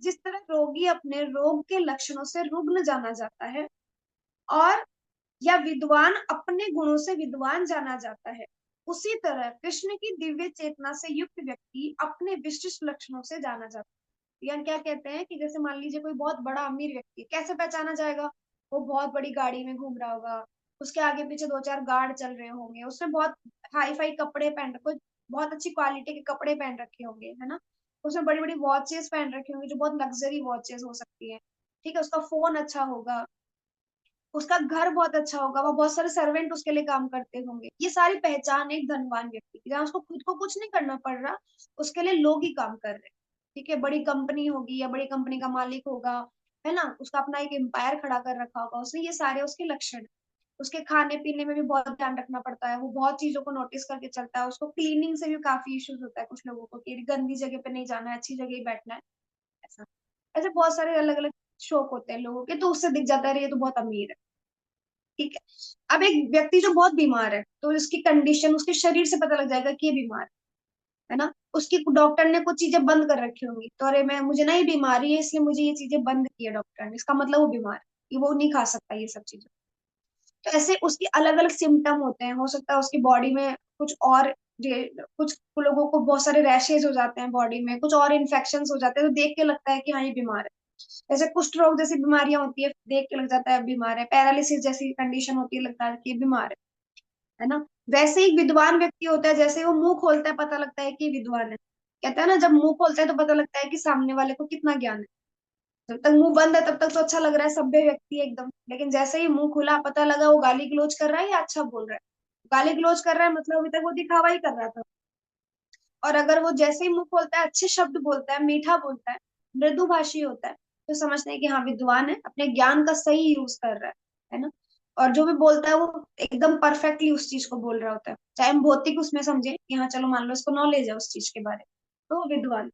जिस तरह रोगी अपने रोग के लक्षणों से रुग्ण जाना जाता है, और या विद्वान अपने गुणों से विद्वान जाना जाता है, उसी तरह कृष्ण की दिव्य चेतना से युक्त व्यक्ति अपने विशिष्ट लक्षणों से जाना जाता है। या क्या कहते हैं कि जैसे मान लीजिए कोई बहुत बड़ा अमीर व्यक्ति है, कैसे पहचाना जाएगा? वो बहुत बड़ी गाड़ी में घूम रहा होगा, उसके आगे पीछे दो चार गार्ड चल रहे होंगे, उसने बहुत हाई फाई कपड़े पहन रखे, बहुत अच्छी क्वालिटी के कपड़े पहन रखे होंगे, है ना। उसने बड़ी बड़ी वॉचेस पहन रखी होंगी, जो बहुत लग्जरी वॉचेस हो सकती है। ठीक है, उसका फोन अच्छा होगा, उसका घर बहुत अच्छा होगा, वो बहुत सारे सर्वेंट उसके लिए काम करते होंगे। ये सारी पहचान एक धनवान व्यक्ति की, जहाँ उसको खुद को कुछ नहीं करना पड़ रहा, उसके लिए लोग ही काम कर रहे हैं। ठीक है, बड़ी कंपनी होगी या बड़ी कंपनी का मालिक होगा, है ना, उसका अपना एक एम्पायर खड़ा कर रखा होगा उसने। ये सारे उसके लक्षण हैं। उसके खाने पीने में भी बहुत ध्यान रखना पड़ता है, वो बहुत चीजों को नोटिस करके चलता है। उसको क्लीनिंग से भी काफी इश्यूज होता है कुछ लोगों को, कि गंदी जगह पे नहीं जाना है, अच्छी जगह ही बैठना है, ऐसा। ऐसे बहुत सारे अलग अलग शौक होते हैं लोगों के, तो उससे दिख जाता है ये तो बहुत अमीर है। ठीक है। अब एक व्यक्ति जो बहुत बीमार है, तो उसकी कंडीशन, उसके शरीर से पता लग जाएगा कि ये बीमार है ना। उसकी डॉक्टर ने कुछ चीजें बंद कर रखी होंगी, तो अरे मैं, मुझे ना ये बीमारी है, इसलिए मुझे ये चीजें बंद की है डॉक्टर ने, इसका मतलब वो बीमार है, कि वो नहीं खा सकता ये सब चीजें। तो ऐसे उसकी अलग अलग सिम्टम होते हैं। हो सकता है उसकी बॉडी में कुछ और, कुछ लोगों को बहुत सारे रैशेज हो जाते हैं बॉडी में, कुछ और इन्फेक्शन हो जाते हैं, तो देख के लगता है कि हाँ ये बीमार है। जैसे कुष्ठ रोग जैसी बीमारियां होती है, देख के लग जाता है बीमार है। पैरालिसिस जैसी कंडीशन होती है, लगता है कि ये बीमार है ना। वैसे ही विद्वान व्यक्ति होता है, जैसे वो मुंह खोलता है पता लगता है कि विद्वान है। कहता है ना, जब मुंह खोलता है तो पता लगता है कि सामने वाले को कितना ज्ञान है। जब तक मुंह बंद है तब तक तो अच्छा लग रहा है, सभ्य व्यक्ति है एकदम, लेकिन जैसे ही मुंह खुला, पता लगा वो गाली गलौज कर रहा है या अच्छा बोल रहा है। गाली गलौज कर रहा है मतलब अभी तक वो दिखावा ही कर रहा था। और अगर वो जैसे ही मुंह खोलता है, अच्छे शब्द बोलता है, मीठा बोलता है, मृदुभाषी होता है, तो समझते हैं कि हाँ विद्वान है, अपने ज्ञान का सही यूज कर रहा है ना। और जो भी बोलता है वो एकदम परफेक्टली उस चीज को बोल रहा होता है, चाहे हम भौतिक उसमें समझे कि हाँ चलो मान लो इसको नॉलेज है उस चीज के बारे में, तो वो विद्वान।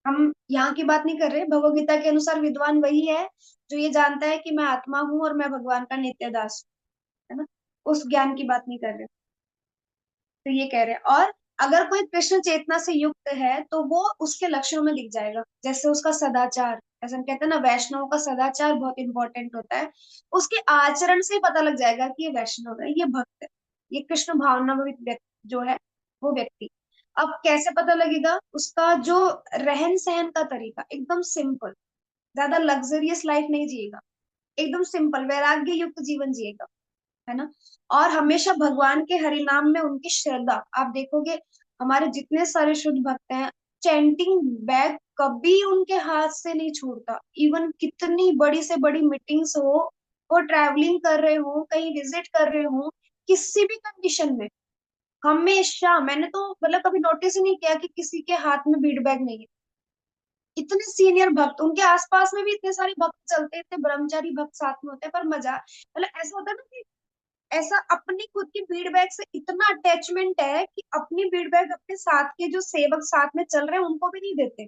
हम यहाँ की बात नहीं कर रहे, भगवत गीता के अनुसार विद्वान वही है जो ये जानता है कि मैं आत्मा हूँ और मैं भगवान का नित्य दास हूँ, है ना। उस ज्ञान की बात नहीं कर रहे। तो ये कह रहे हैं, और अगर कोई कृष्ण चेतना से युक्त है तो वो उसके लक्षणों में दिख जाएगा। जैसे उसका सदाचार, ऐसा हम कहते हैं ना, वैष्णव का सदाचार बहुत इंपॉर्टेंट होता है। उसके आचरण से ही पता लग जाएगा कि ये वैष्णव है, ये भक्त है, ये कृष्ण भावनामयी व्यक्ति जो है, वो व्यक्ति। अब कैसे पता लगेगा? उसका जो रहन सहन का तरीका एकदम सिंपल, ज्यादा लग्जरियस लाइफ नहीं जिएगा, एकदम सिंपल वैराग्य युक्त जीवन जिएगा, है ना। और हमेशा भगवान के हरि नाम में उनकी श्रद्धा, आप देखोगे हमारे जितने सारे शुद्ध भक्त हैं, चैंटिंग बैग कभी उनके हाथ से नहीं छूटता। इवन कितनी बड़ी से बड़ी मीटिंग्स हो, वो ट्रैवलिंग कर रहे हो, कहीं विजिट कर रहे हो, किसी भी कंडीशन में, हमेशा मैंने तो मतलब कभी नोटिस ही नहीं किया कि किसी के हाथ में बीड बैग नहीं है। इतने सीनियर भक्त, उनके आसपास में भी इतने सारे भक्त चलते हैं, इतने ब्रह्मचारी भक्त साथ में होते हैं, पर मजा मतलब ऐसा होता है ना कि ऐसा अपनी खुद की फीडबैक से इतना अटैचमेंट है कि अपनी फीडबैक अपने साथ के जो सेवक साथ में चल रहे हैं उनको भी नहीं देते।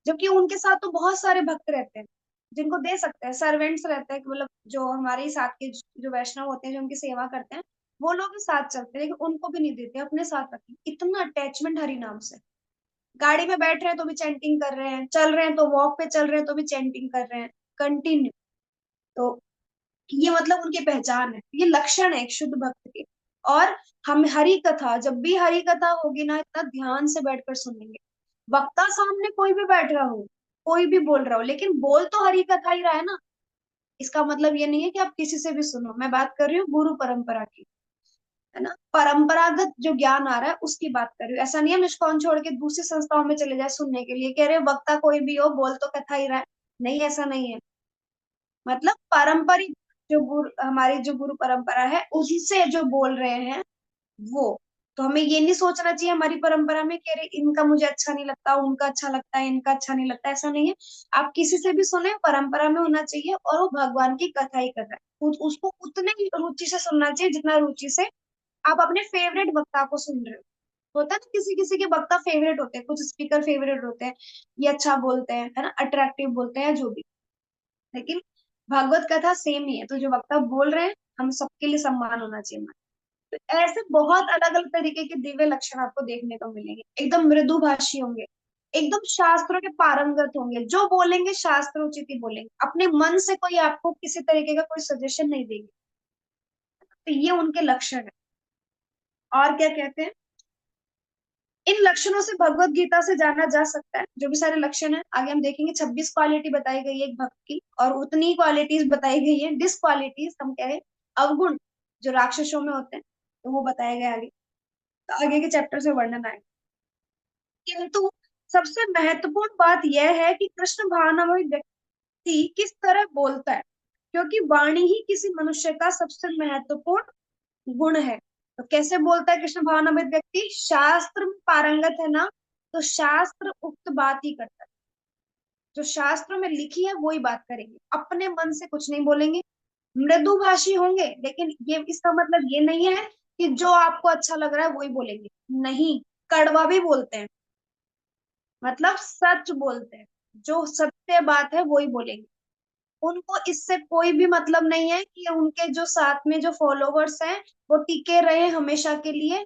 जबकि उनके साथ तो बहुत सारे भक्त रहते हैं जिनको दे सकते हैं, सर्वेंट्स रहते हैं, मतलब जो हमारे ही साथ के जो वैष्णव होते हैं जो उनकी सेवा करते हैं, वो लोग भी साथ चलते हैं, लेकिन उनको भी नहीं देते, अपने साथ रखते हैं। इतना अटैचमेंट हरि नाम से। गाड़ी में बैठ रहे हैं तो भी चैंटिंग कर रहे हैं, चल रहे हैं तो वॉक पे चल रहे हैं तो भी चैंटिंग कर रहे हैं, कंटिन्यू। तो ये मतलब उनकी पहचान है, ये लक्षण है एक शुद्ध भक्त के। और हम हरि कथा, जब भी हरि कथा होगी ना, इतना ध्यान से बैठकर सुनेंगे। वक्ता सामने कोई भी बैठ रहा हो, कोई भी बोल रहा हो, लेकिन बोल तो हरि कथा ही रहा है ना। इसका मतलब ये नहीं है कि आप किसी से भी सुनो, मैं बात कर रही हूँ गुरु परंपरा की, है ना। परंपरागत जो ज्ञान आ रहा है उसकी बात कर रही हूँ। ऐसा नहीं है हम इस्कॉन छोड़ के दूसरी संस्थाओं में चले जाए सुनने के लिए, कह रहे वक्ता कोई भी हो, बोल तो कथा ही रहा है। नहीं, ऐसा नहीं है। मतलब पारंपरिक जो गुरु, हमारी जो गुरु परंपरा है उनसे जो बोल रहे हैं वो। तो हमें ये नहीं सोचना चाहिए हमारी परंपरा में कि अरे इनका मुझे अच्छा नहीं लगता, उनका अच्छा लगता है, इनका अच्छा नहीं लगता, ऐसा नहीं है। आप किसी से भी सुने, परंपरा में होना चाहिए, और वो भगवान की कथा ही कर रहा है, उसको उतने ही रुचि से सुनना चाहिए जितना रुचि से आप अपने फेवरेट वक्ता को सुन रहे हो। होता है ना, किसी किसी के वक्ता फेवरेट होते हैं, कुछ स्पीकर फेवरेट होते हैं, ये अच्छा बोलते हैं, है ना, अट्रैक्टिव बोलते हैं, जो भी। लेकिन भागवत कथा सेम ही है, तो जो वक्ता बोल रहे हैं हम सबके लिए सम्मान होना चाहिए हमारा। तो ऐसे बहुत अलग अलग तरीके के दिव्य लक्षण आपको देखने को मिलेंगे। एकदम मृदुभाषी होंगे, एकदम शास्त्रों के पारंगत होंगे, जो बोलेंगे शास्त्र उचित ही बोलेंगे, अपने मन से कोई आपको किसी तरीके का कोई सजेशन नहीं देंगे। तो ये उनके लक्षण है। और क्या कहते हैं, इन लक्षणों से भगवत गीता से जाना जा सकता है जो भी सारे लक्षण है, आगे हम देखेंगे। 26 क्वालिटी बताई गई है एक भक्त की, और उतनी क्वालिटीज बताई गई है डिसक्वालिटीज, हम कह रहे अवगुण जो राक्षसों में होते हैं, तो वो बताए गए आगे। तो आगे के चैप्टर से वर्णन आएगा। किंतु सबसे महत्वपूर्ण बात यह है कि कृष्ण भावनामय व्यक्ति किस तरह बोलता है, क्योंकि वाणी ही किसी मनुष्य का सबसे महत्वपूर्ण गुण है। तो कैसे बोलता है कृष्ण भावनामय व्यक्ति? शास्त्र में पारंगत है ना, तो शास्त्र उक्त बात ही करता है। जो शास्त्रों में लिखी है वही बात करेंगे, अपने मन से कुछ नहीं बोलेंगे। मृदुभाषी होंगे, लेकिन ये इसका मतलब ये नहीं है कि जो आपको अच्छा लग रहा है वही बोलेंगे, नहीं, कड़वा भी बोलते हैं, मतलब सच बोलते हैं, जो सत्य बात है वही बोलेंगे। उनको इससे कोई भी मतलब नहीं है कि उनके जो साथ में जो फॉलोवर्स हैं वो टिके रहे हमेशा के लिए,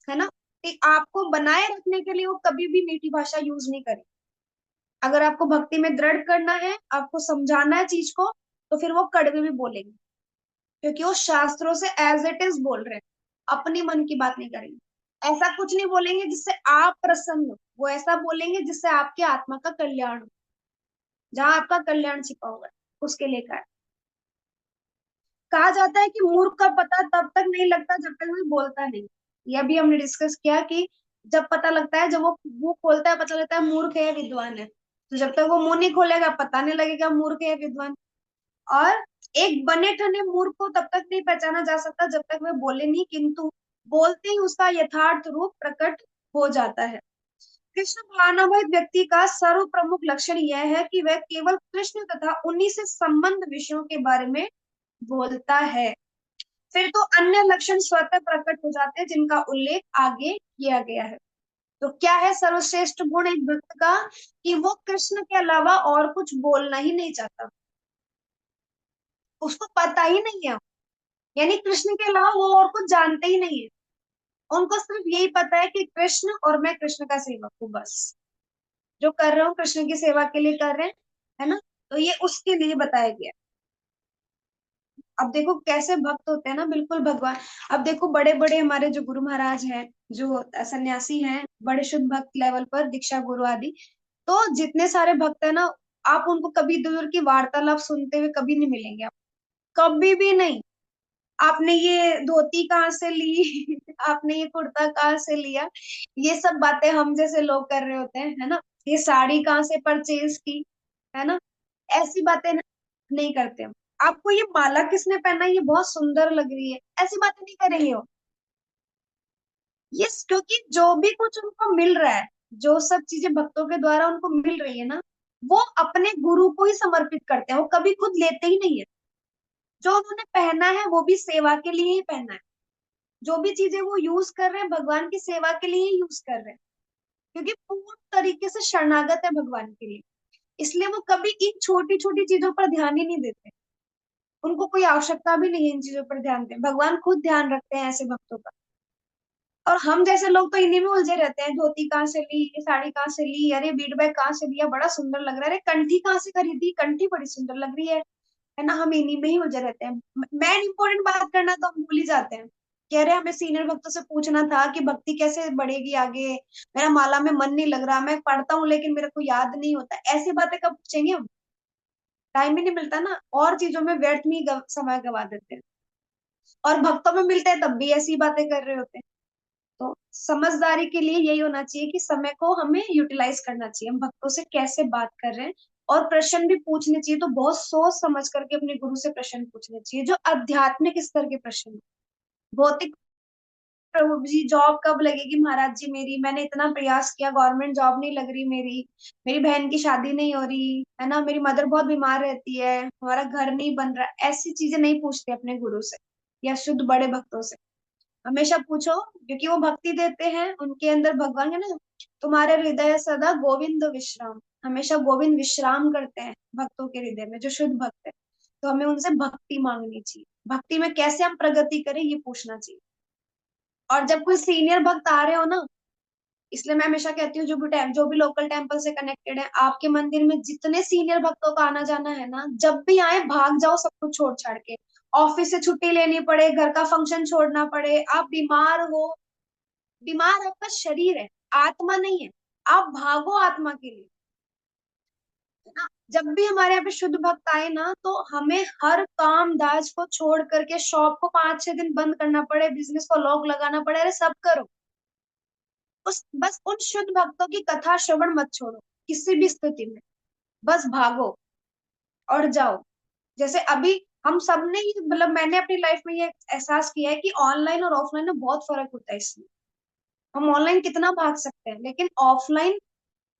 है ना। कि आपको बनाए रखने के लिए वो कभी भी मीठी भाषा यूज नहीं करे। अगर आपको भक्ति में दृढ़ करना है, आपको समझाना है चीज को, तो फिर वो कड़वे भी बोलेंगे, क्योंकि वो शास्त्रों से एज इट इज बोल रहे हैं, अपनी मन की बात नहीं करेंगे। ऐसा कुछ नहीं बोलेंगे जिससे आप प्रसन्न हो, वो ऐसा बोलेंगे जिससे आपके आत्मा का कल्याण हो। जहां आपका कल्याण छिपा हुआ है उसके लिए कहा है। कहा जाता है कि मूर्ख का पता तब तक नहीं लगता जब तक वो बोलता नहीं। यह भी हमने डिस्कस किया कि जब पता लगता है, जब वो मुंह खोलता है पता लगता है मूर्ख है या विद्वान है। तो जब तक वो मुंह नहीं खोलेगा पता नहीं लगेगा मूर्ख है या विद्वान। और एक बने ठने मूर्ख को तब तक नहीं पहचाना जा सकता जब तक वह बोले नहीं, किंतु बोलते ही उसका यथार्थ रूप प्रकट हो जाता है। कृष्ण भावनामय व्यक्ति का सर्व प्रमुख लक्षण यह है कि वह केवल कृष्ण तथा उन्हीं से संबंध विषयों के बारे में बोलता है। फिर तो अन्य लक्षण स्वतः प्रकट हो जाते हैं जिनका उल्लेख आगे किया गया है। तो क्या है सर्वश्रेष्ठ गुण एक भक्त का? कि वो कृष्ण के अलावा और कुछ बोलना ही नहीं चाहता, उसको पता ही नहीं है, यानी कृष्ण के अलावा वो और कुछ जानते ही नहीं है। उनको सिर्फ यही पता है कि कृष्ण और मैं कृष्ण का सेवक हूँ, बस जो कर रहे हो कृष्ण की सेवा के लिए कर रहे हैं, है ना। तो ये उसके लिए बताया गया। अब देखो कैसे भक्त होते हैं ना, बिल्कुल भगवान। अब देखो बड़े बड़े हमारे जो गुरु महाराज हैं, जो सन्यासी हैं, बड़े शुद्ध भक्त लेवल पर, दीक्षा गुरु आदि, तो जितने सारे भक्त है ना, आप उनको कभी दूर की वार्तालाप सुनते हुए कभी नहीं मिलेंगे आप, कभी भी नहीं। आपने ये धोती कहाँ से ली आपने ये कुर्ता कहाँ से लिया, ये सब बातें हम जैसे लोग कर रहे होते हैं, है ना। ये साड़ी कहाँ से परचेज की, है ना, ऐसी बातें नहीं करते हम। आपको ये माला किसने पहना, ये बहुत सुंदर लग रही है, ऐसी बातें नहीं करेंगे हो। ये क्योंकि जो भी कुछ उनको मिल रहा है, जो सब चीजें भक्तों के द्वारा उनको मिल रही है ना, वो अपने गुरु को ही समर्पित करते हैं, वो कभी खुद लेते ही नहीं है। जो उन्होंने पहना है वो भी सेवा के लिए ही पहना है। जो भी चीजें वो यूज कर रहे हैं भगवान की सेवा के लिए ही यूज कर रहे हैं, क्योंकि पूर्ण तरीके से शरणागत है भगवान के लिए। इसलिए वो कभी इन छोटी छोटी चीजों पर ध्यान ही नहीं देते। उनको कोई आवश्यकता भी नहीं है इन चीजों पर ध्यान दें, भगवान खुद ध्यान रखते हैं ऐसे भक्तों का। और हम जैसे लोग तो इन्हीं में उलझे रहते हैं, धोती कहाँ से ली, ये साड़ी कहाँ से ली, अरे बीट बैग कहाँ से लिया, बड़ा सुंदर लग रहा है, अरे कंठी कहाँ से खरीदी, कंठी बड़ी सुंदर लग रही है ना। हम इन्हीं में ही उलझे रहते हैं। मेन इंपॉर्टेंट बात करना तो हम भूल ही जाते हैं। कह रहे हमें सीनियर भक्तों से पूछना था कि भक्ति कैसे बढ़ेगी आगे, मेरा माला में मन नहीं लग रहा, मैं पढ़ता हूँ लेकिन मेरे को याद नहीं होता, ऐसी बातें कब पूछेंगे हम? टाइम ही नहीं मिलता ना, और चीजों में व्यर्थ में ही समय गवा देते हैं। और भक्तों में मिलते हैं तब भी ऐसी बातें कर रहे होते हैं। तो समझदारी के लिए यही होना चाहिए कि समय को हमें यूटिलाइज करना चाहिए, हम भक्तों से कैसे बात कर रहे हैं। और प्रश्न भी पूछने चाहिए तो बहुत सोच समझ करके अपने गुरु से प्रश्न पूछने चाहिए, जो आध्यात्मिक स्तर के प्रश्न हैं। भौतिक, प्रभु जी जॉब कब लगेगी महाराज जी मेरी, मैंने इतना प्रयास किया, गवर्नमेंट जॉब नहीं लग रही मेरी, मेरी बहन की शादी नहीं हो रही, है ना, मेरी मदर बहुत बीमार रहती है, हमारा घर नहीं बन रहा, ऐसी चीजें नहीं पूछते अपने गुरु से या शुद्ध बड़े भक्तों से। हमेशा पूछो, क्योंकि वो भक्ति देते हैं, उनके अंदर भगवान है ना। तुम्हारे हृदय सदा गोविंद विश्राम, हमेशा गोविंद विश्राम करते हैं भक्तों के हृदय में, जो शुद्ध भक्त है। तो हमें उनसे भक्ति मांगनी चाहिए, भक्ति में कैसे हम प्रगति करें ये पूछना चाहिए। और जब कोई सीनियर भक्त आ रहे हो ना, इसलिए मैं हमेशा कहती हूँ जो भी लोकल टेम्पल से कनेक्टेड है, आपके मंदिर में जितने सीनियर भक्तों का आना जाना है ना, जब भी आए भाग जाओ सब कुछ छोड़ छाड़ के। ऑफिस से छुट्टी लेनी पड़े, घर का फंक्शन छोड़ना पड़े, आप बीमार हो, बीमार आपका शरीर है, आत्मा नहीं है, आप भागो आत्मा के लिए, है ना। जब भी हमारे यहाँ पे शुद्ध भक्त आए ना, तो हमें हर काम दाज को छोड़ करके शॉप को 5-6 दिन बंद करना पड़े, बिजनेस को लॉक लगाना पड़े, अरे सब करो, उस बस उन शुद्ध भक्तों की कथा श्रवण मत छोड़ो किसी भी स्थिति में, बस भागो और जाओ। जैसे अभी हम सब ने ही, मतलब मैंने अपनी लाइफ में ये एहसास किया है कि ऑनलाइन और ऑफलाइन में बहुत फर्क होता है। इसमें हम ऑनलाइन कितना भाग सकते हैं, लेकिन ऑफलाइन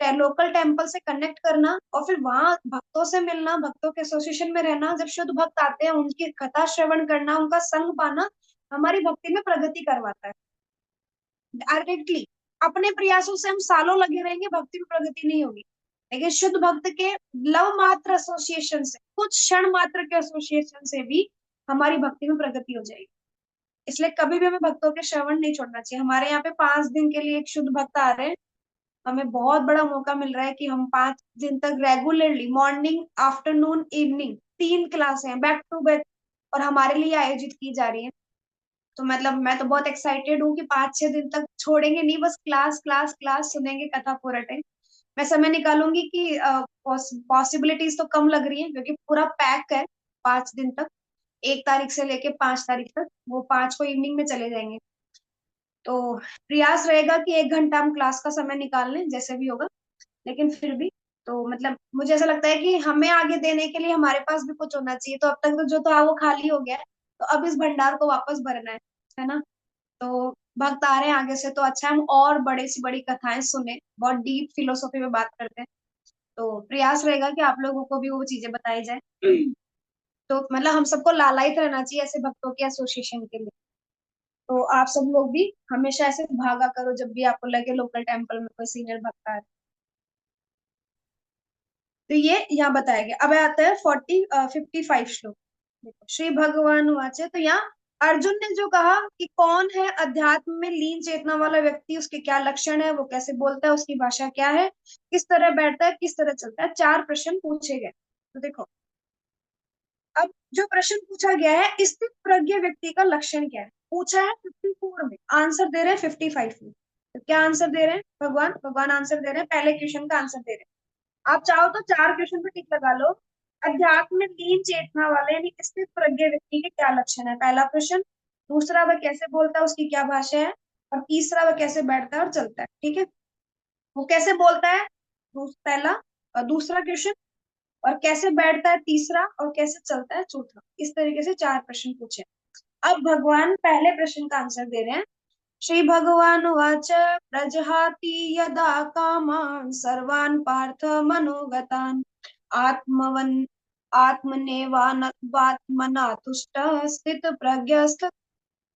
लोकल टेम्पल से कनेक्ट करना और फिर वहां भक्तों से मिलना, भक्तों के एसोसिएशन में रहना, जब शुद्ध भक्त आते हैं उनकी कथा श्रवण करना, उनका संग पाना, हमारी भक्ति में प्रगति करवाता है डायरेक्टली। अपने प्रयासों से हम सालों लगे रहेंगे, भक्ति में प्रगति नहीं होगी। लेकिन शुद्ध भक्त के लव मात्र एसोसिएशन से, कुछ क्षण मात्र के एसोसिएशन से भी हमारी भक्ति में प्रगति हो जाएगी। इसलिए कभी भी हमें भक्तों के श्रवण नहीं छोड़ना चाहिए। हमारे यहाँ पे 5 दिन के लिए एक शुद्ध भक्त आ रहे हैं, हमें बहुत बड़ा मौका मिल रहा है कि हम 5 दिन तक रेगुलरली मॉर्निंग आफ्टरनून इवनिंग 3 क्लासें हैं बैक टू बैक, और हमारे लिए आयोजित की जा रही है। तो मतलब मैं तो बहुत एक्साइटेड हूँ कि 5-6 दिन तक छोड़ेंगे नहीं, बस क्लास क्लास क्लास सुनेंगे कथा पूरा टाइम। मैं समय निकालूंगी कि पॉसिबिलिटीज तो कम लग रही है क्योंकि पूरा पैक है 5 दिन तक, 1 तारीख से लेके 5 तारीख तक, वो 5 को इवनिंग में चले जाएंगे। तो प्रयास रहेगा कि 1 घंटा हम क्लास का समय निकाल लें जैसे भी होगा, लेकिन फिर भी तो मतलब मुझे ऐसा लगता है कि हमें आगे देने के लिए हमारे पास भी कुछ होना चाहिए। तो अब तक तो जो था वो खाली हो गया है, तो अब इस भंडार को वापस भरना है ना। तो भक्त आ रहे हैं आगे से, तो अच्छा है हम और बड़े से बड़ी कथाएं सुने, बहुत डीप फिलोसॉफी में बात करते हैं। तो प्रयास रहेगा कि आप लोगों को भी वो चीजें बताई जाए। तो मतलब हम सबको लालायित रहना चाहिए ऐसे भक्तों के एसोसिएशन के लिए। तो आप सब लोग भी हमेशा ऐसे भागा करो जब भी आपको लगे लोकल टेम्पल में कोई सीनियर भक्त आ रहा है। तो ये यहाँ बताया गया। अब आता है 55 श्लोक। देखो, श्री भगवान वाचे, तो यहाँ अर्जुन ने जो कहा कि कौन है अध्यात्म में लीन चेतना वाला व्यक्ति, उसके क्या लक्षण है, वो कैसे बोलता है, उसकी भाषा क्या है, किस तरह बैठता है, किस तरह चलता है, 4 प्रश्न पूछे गए। तो देखो, अब जो प्रश्न पूछा गया है, स्थित प्रज्ञ व्यक्ति का लक्षण क्या है, पूछा है 54 में, आंसर दे रहे हैं 55 में। तो क्या आंसर दे रहे हैं भगवान, भगवान आंसर दे रहे हैं, पहले क्वेश्चन का आंसर दे रहे हैं। आप चाहो तो 4 क्वेश्चन पे टिक लगा लो। अध्यात्म में लीन चेतना वाले यानी स्थित प्रज्ञ व्यक्ति के क्या लक्षण है, पहला प्रश्न। दूसरा, वह कैसे बोलता है, उसकी क्या भाषा है। और तीसरा, वह कैसे बैठता है और चलता है। ठीक है, वो कैसे बोलता है पहला, और दूसरा क्वेश्चन, और कैसे बैठता है तीसरा, और कैसे चलता है चौथा। इस तरीके से 4 प्रश्न पूछे। अब भगवान पहले प्रश्न का आंसर दे रहे हैं। श्री भगवान उवाच प्रजहाति यदा कामान् सर्वान् पार्थ मनोगतान् आत्मवन् आत्मनेवात्मना तुष्टः स्थित प्रज्ञस्थ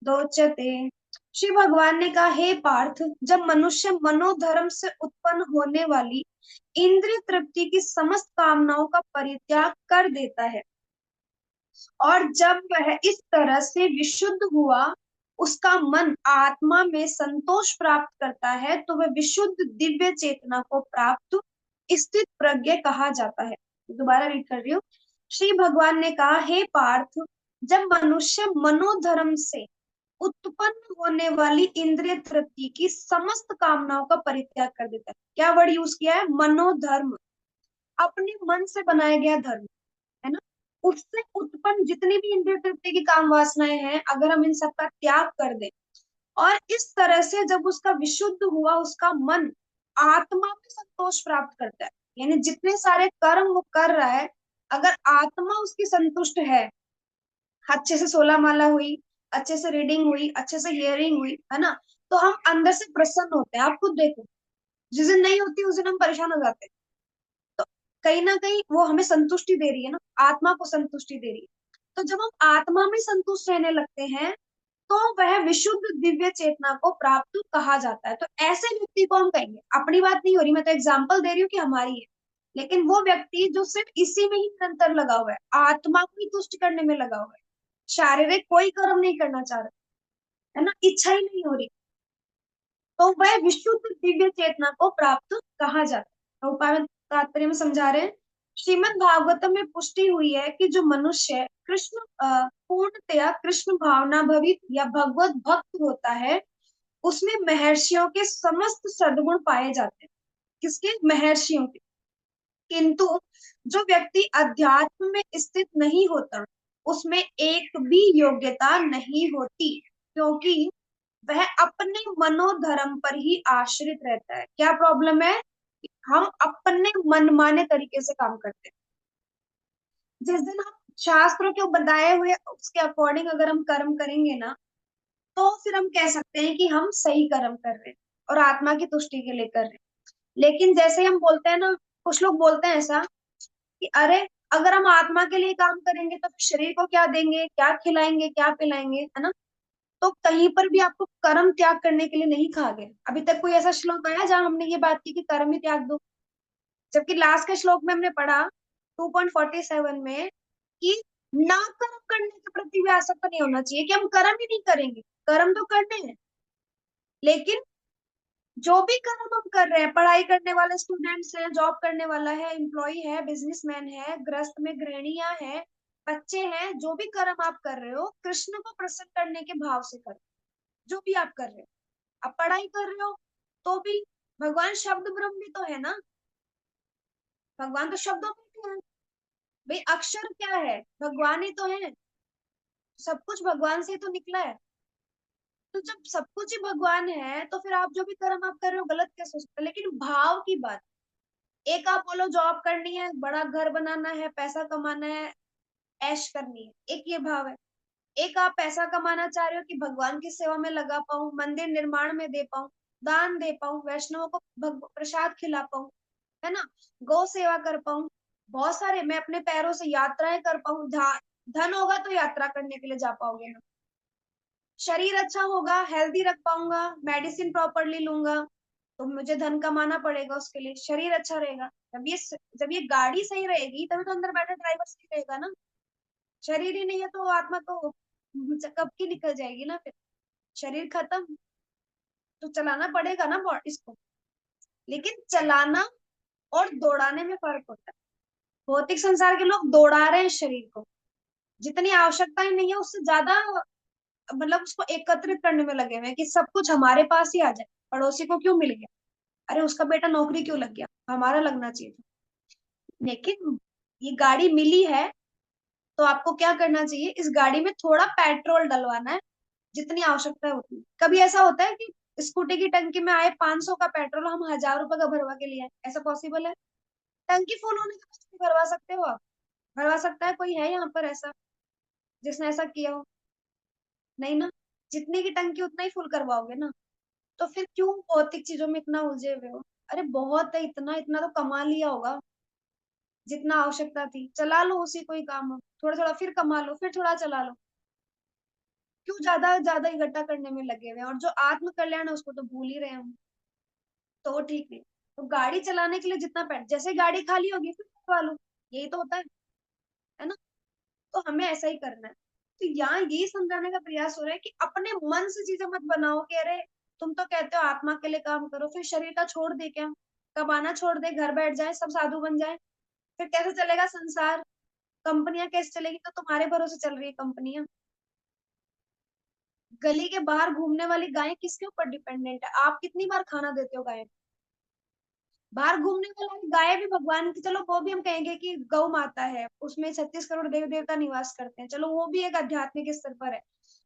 दोचते। श्री भगवान ने कहा, हे पार्थ, जब मनुष्य मनोधर्म से उत्पन्न होने वाली इंद्रिय तृप्ति की समस्त कामनाओं का परित्याग कर देता है, और जब वह इस तरह से विशुद्ध हुआ, उसका मन आत्मा में संतोष प्राप्त करता है, तो वह विशुद्ध दिव्य चेतना को प्राप्त स्थित प्रज्ञ कहा जाता है। दोबारा रीड कर रही हूँ। श्री भगवान ने कहा, हे पार्थ, जब मनुष्य मनोधर्म से उत्पन्न होने वाली इंद्रिय तृप्ति की समस्त कामनाओं का परित्याग कर देता है। क्या वर्ड यूज किया है, मनोधर्म, अपने मन से बनाया गया धर्म, है ना। उससे उत्पन्न जितनी भी इंद्रिय तृप्ति की काम वासनाएं हैं, अगर हम इन सब का त्याग कर दें, और इस तरह से जब उसका विशुद्ध हुआ, उसका मन आत्मा में संतोष प्राप्त करता है, यानी जितने सारे कर्म वो कर रहा है, अगर आत्मा उसकी संतुष्ट है, अच्छे से 16 माला हुई, अच्छे से रीडिंग हुई, अच्छे से हियरिंग हुई, है ना, तो हम अंदर से प्रसन्न होते हैं। आप खुद देखो, जिस दिन नहीं होती उस दिन हम परेशान हो जाते हैं। तो कहीं ना कहीं वो हमें संतुष्टि दे रही है ना, आत्मा को संतुष्टि दे रही है। तो जब हम आत्मा में संतुष्ट रहने लगते हैं, तो वह विशुद्ध दिव्य चेतना को प्राप्त कहा जाता है। तो ऐसे व्यक्ति को हम कहेंगे, अपनी बात नहीं हो रही, मैं तो एग्जाम्पल दे रही हूँ कि हमारी है, लेकिन वो व्यक्ति जो सिर्फ इसी में ही निरंतर लगा हुआ है, आत्मा को ही तुष्ट करने में लगा हुआ है, शारीरिक कोई कर्म नहीं करना चाह रहा, है ना, इच्छा ही नहीं हो रही, तो वह विशुद्ध दिव्य चेतना को प्राप्त कहा जाता है। उपाय तात्पर्य में समझा रहे हैं, श्रीमद् भागवतम में पुष्टि हुई है कि जो मनुष्य कृष्ण पूर्णतया कृष्ण भावना भवित या भगवत भक्त होता है, उसमें महर्षियों के समस्त सद्गुण पाए जाते हैं। किसके? महर्षियों के। किंतु जो व्यक्ति अध्यात्म में स्थित नहीं होता, उसमें एक भी योग्यता नहीं होती, क्योंकि वह अपने मनोधर्म पर ही आश्रित रहता है। क्या प्रॉब्लम है? हम अपने मनमाने तरीके से काम करते हैं। जिस दिन हम शास्त्रों के बताए हुए उसके अकॉर्डिंग अगर हम कर्म करेंगे ना, तो फिर हम कह सकते हैं कि हम सही कर्म कर रहे हैं और आत्मा की तुष्टि के लिए कर रहे हैं। लेकिन जैसे हम बोलते हैं ना, कुछ लोग बोलते हैं ऐसा कि अरे, अगर हम आत्मा के लिए काम करेंगे तो फिर शरीर को क्या देंगे, क्या खिलाएंगे, क्या पिलाएंगे, है ना। तो कहीं पर भी आपको कर्म त्याग करने के लिए नहीं कहा गया। अभी तक कोई ऐसा श्लोक आया जहां हमने ये बात की कि कर्म ही त्याग दो? जबकि लास्ट के श्लोक में हमने पढ़ा 2.47 में कि ना कर्म करने के प्रति भी आसक्त नहीं होना चाहिए, कि हम कर्म ही नहीं करेंगे। कर्म तो करने हैं, लेकिन जो भी कर्म हम कर रहे हैं, पढ़ाई करने वाले स्टूडेंट्स हैं, जॉब करने वाला है, एम्प्लॉय है, बिजनेसमैन है, गृहस्थ में गृहिणियां हैं, बच्चे हैं, जो भी कर्म आप कर रहे हो कृष्ण को प्रसन्न करने के भाव से करो। जो भी आप कर रहे हो, आप पढ़ाई कर रहे हो तो भी भगवान शब्द ब्रह्म भी तो है ना। भगवान तो शब्दों में भी है। भाई अक्षर क्या है? भगवान ही तो है। सब कुछ भगवान से ही तो निकला है। तो जब सब कुछ ही भगवान है, तो फिर आप जो भी कर्म आप कर रहे हो गलत कैसे हो सकता है? लेकिन भाव की बात, एक आप बोलो जॉब करनी है, बड़ा घर बनाना है, पैसा कमाना है, ऐश करनी है, एक ये भाव है। एक आप पैसा कमाना चाह रहे हो कि भगवान की सेवा में लगा पाऊं, मंदिर निर्माण में दे पाऊं, दान दे पाऊं, वैष्णवों को प्रसाद खिला पाऊं, है ना, गौ सेवा कर पाऊं, बहुत सारे, मैं अपने पैरों से यात्राएं कर पाऊं। धन होगा तो यात्रा करने के लिए जा पाओगे ना। शरीर अच्छा होगा, हेल्दी रख पाऊंगा, मेडिसिन प्रॉपरली लूंगा, तो मुझे धन कमाना पड़ेगा उसके लिए। शरीर अच्छा रहेगा, जब ये गाड़ी सही रहेगी तभी तो अंदर बैठा ड्राइवर सही रहेगा ना। शरीर ही नहीं है तो आत्मा तो कब की निकल जाएगी ना फिर। शरीर खत्म, तो चलाना पड़ेगा ना इसको। लेकिन चलाना और दौड़ाने में फर्क होता है। भौतिक संसार के लोग दौड़ा रहे हैं शरीर को, जितनी आवश्यकता ही नहीं है उससे ज्यादा, मतलब उसको एकत्रित करने में लगे हुए हैं कि सब कुछ हमारे पास ही आ जाए। पड़ोसी को क्यों मिल गया? अरे उसका बेटा नौकरी क्यों लग गया? हमारा लगना चाहिए था। लेकिन ये गाड़ी मिली है, तो आपको क्या करना चाहिए? इस गाड़ी में थोड़ा पेट्रोल डलवाना है, जितनी आवश्यकता है उतनी। कभी ऐसा होता है कि स्कूटी की टंकी में आए 500 का पेट्रोल, हम 1000 रुपए का भरवा के लिए आए? ऐसा पॉसिबल है? टंकी फुल होने के बाद भी भरवा सकते हो आप? भरवा सकता है कोई? है यहाँ पर ऐसा जिसने ऐसा किया हो? नहीं ना। जितने की टंकी उतना ही फुल करवाओगे ना। तो फिर क्यों भौतिक चीजों में इतना उलझे हुए हो? अरे बहुत है, इतना इतना तो कमा लिया होगा जितना आवश्यकता थी। चला लो उसी को ही काम हो, थोड़ा थोड़ा फिर कमा लो, फिर थोड़ा चला लो। क्यों ज्यादा ज्यादा इकट्ठा करने में लगे हुए हैं? और जो आत्म कल्याण है उसको तो भूल ही रहे हैं हम। तो वो ठीक नहीं। तो गाड़ी चलाने के लिए जितना पैट, जैसे गाड़ी खाली होगी फिर करवा लो, यही तो होता है ना। तो हमें ऐसा ही करना है। तो यहाँ यही समझाने का प्रयास हो रहा है कि अपने मन से चीजें मत बनाओ कि अरे, तुम तो कहते हो आत्मा के लिए काम करो, फिर शरीर का छोड़ दे क्या? कमाना छोड़ दे, घर बैठ जाए, सब साधु बन जाए, फिर कैसे चलेगा संसार? कंपनियां कैसे चलेगी? तो तुम्हारे भरोसे चल रही है कंपनियां। गली के बाहर घूमने वाली गाय किसके ऊपर डिपेंडेंट है? आप कितनी बार खाना देते हो गाय? बाहर घूमने वाली गाय भी भगवान की, चलो वो भी हम कहेंगे कि गौ माता है, उसमें 36 करोड़ देवी देवता निवास करते हैं, चलो वो भी एक आध्यात्मिक स्तर पर है।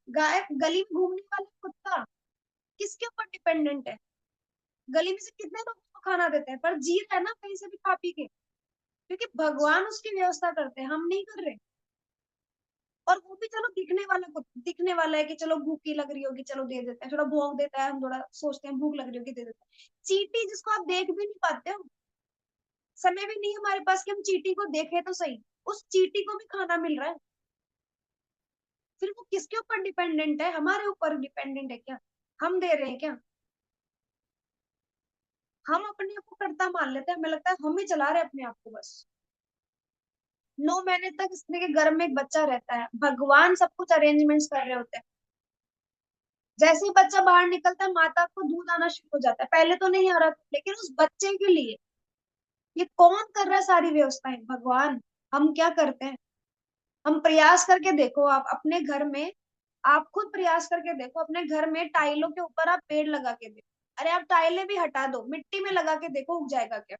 गाय, गली में घूमने वाला कुत्ता किसके ऊपर डिपेंडेंट है? गली में से कितने लोग उसको खाना देते हैं, पर जी रहा है ना कहीं से भी खा पी के, क्योंकि भगवान उसकी व्यवस्था करते हैं, हम नहीं कर रहे। और वो भी चलो दिखने वाला है कि चलो भूखी लग रही होगी, चलो दे देते हैं, थोड़ा भोग देता है, हम थोड़ा सोचते हैं भूख लग रही होगी, दे देते हैं। चींटी जिसको आप देख भी नहीं पाते हो, समय भी नहीं हमारे पास कि हम चींटी को देखें तो सही, उस चींटी को भी खाना मिल रहा है। फिर वो किसके ऊपर डिपेंडेंट है? हमारे ऊपर डिपेंडेंट है क्या? हम दे रहे हैं क्या? हम अपने आप को कर्ता मान लेते हैं, हमें लगता है हम ही चला रहे हैं अपने आप को बस। 9 महीने तक इसने के गर्भ में एक बच्चा रहता है, भगवान सब कुछ अरेंजमेंट्स कर रहे होते हैं। जैसे ही बच्चा बाहर निकलता है, माता को दूध आना शुरू हो जाता है, पहले तो नहीं आ रहा था, लेकिन उस बच्चे के लिए ये कौन कर रहा है सारी व्यवस्थाएं? भगवान। हम क्या करते हैं? हम प्रयास करके देखो, आप अपने घर में, आप खुद प्रयास करके देखो, अपने घर में टाइलों के ऊपर आप पेड़ लगा के देखो। अरे आप टाइलें भी हटा दो, मिट्टी में लगा के देखो, उग जाएगा क्या?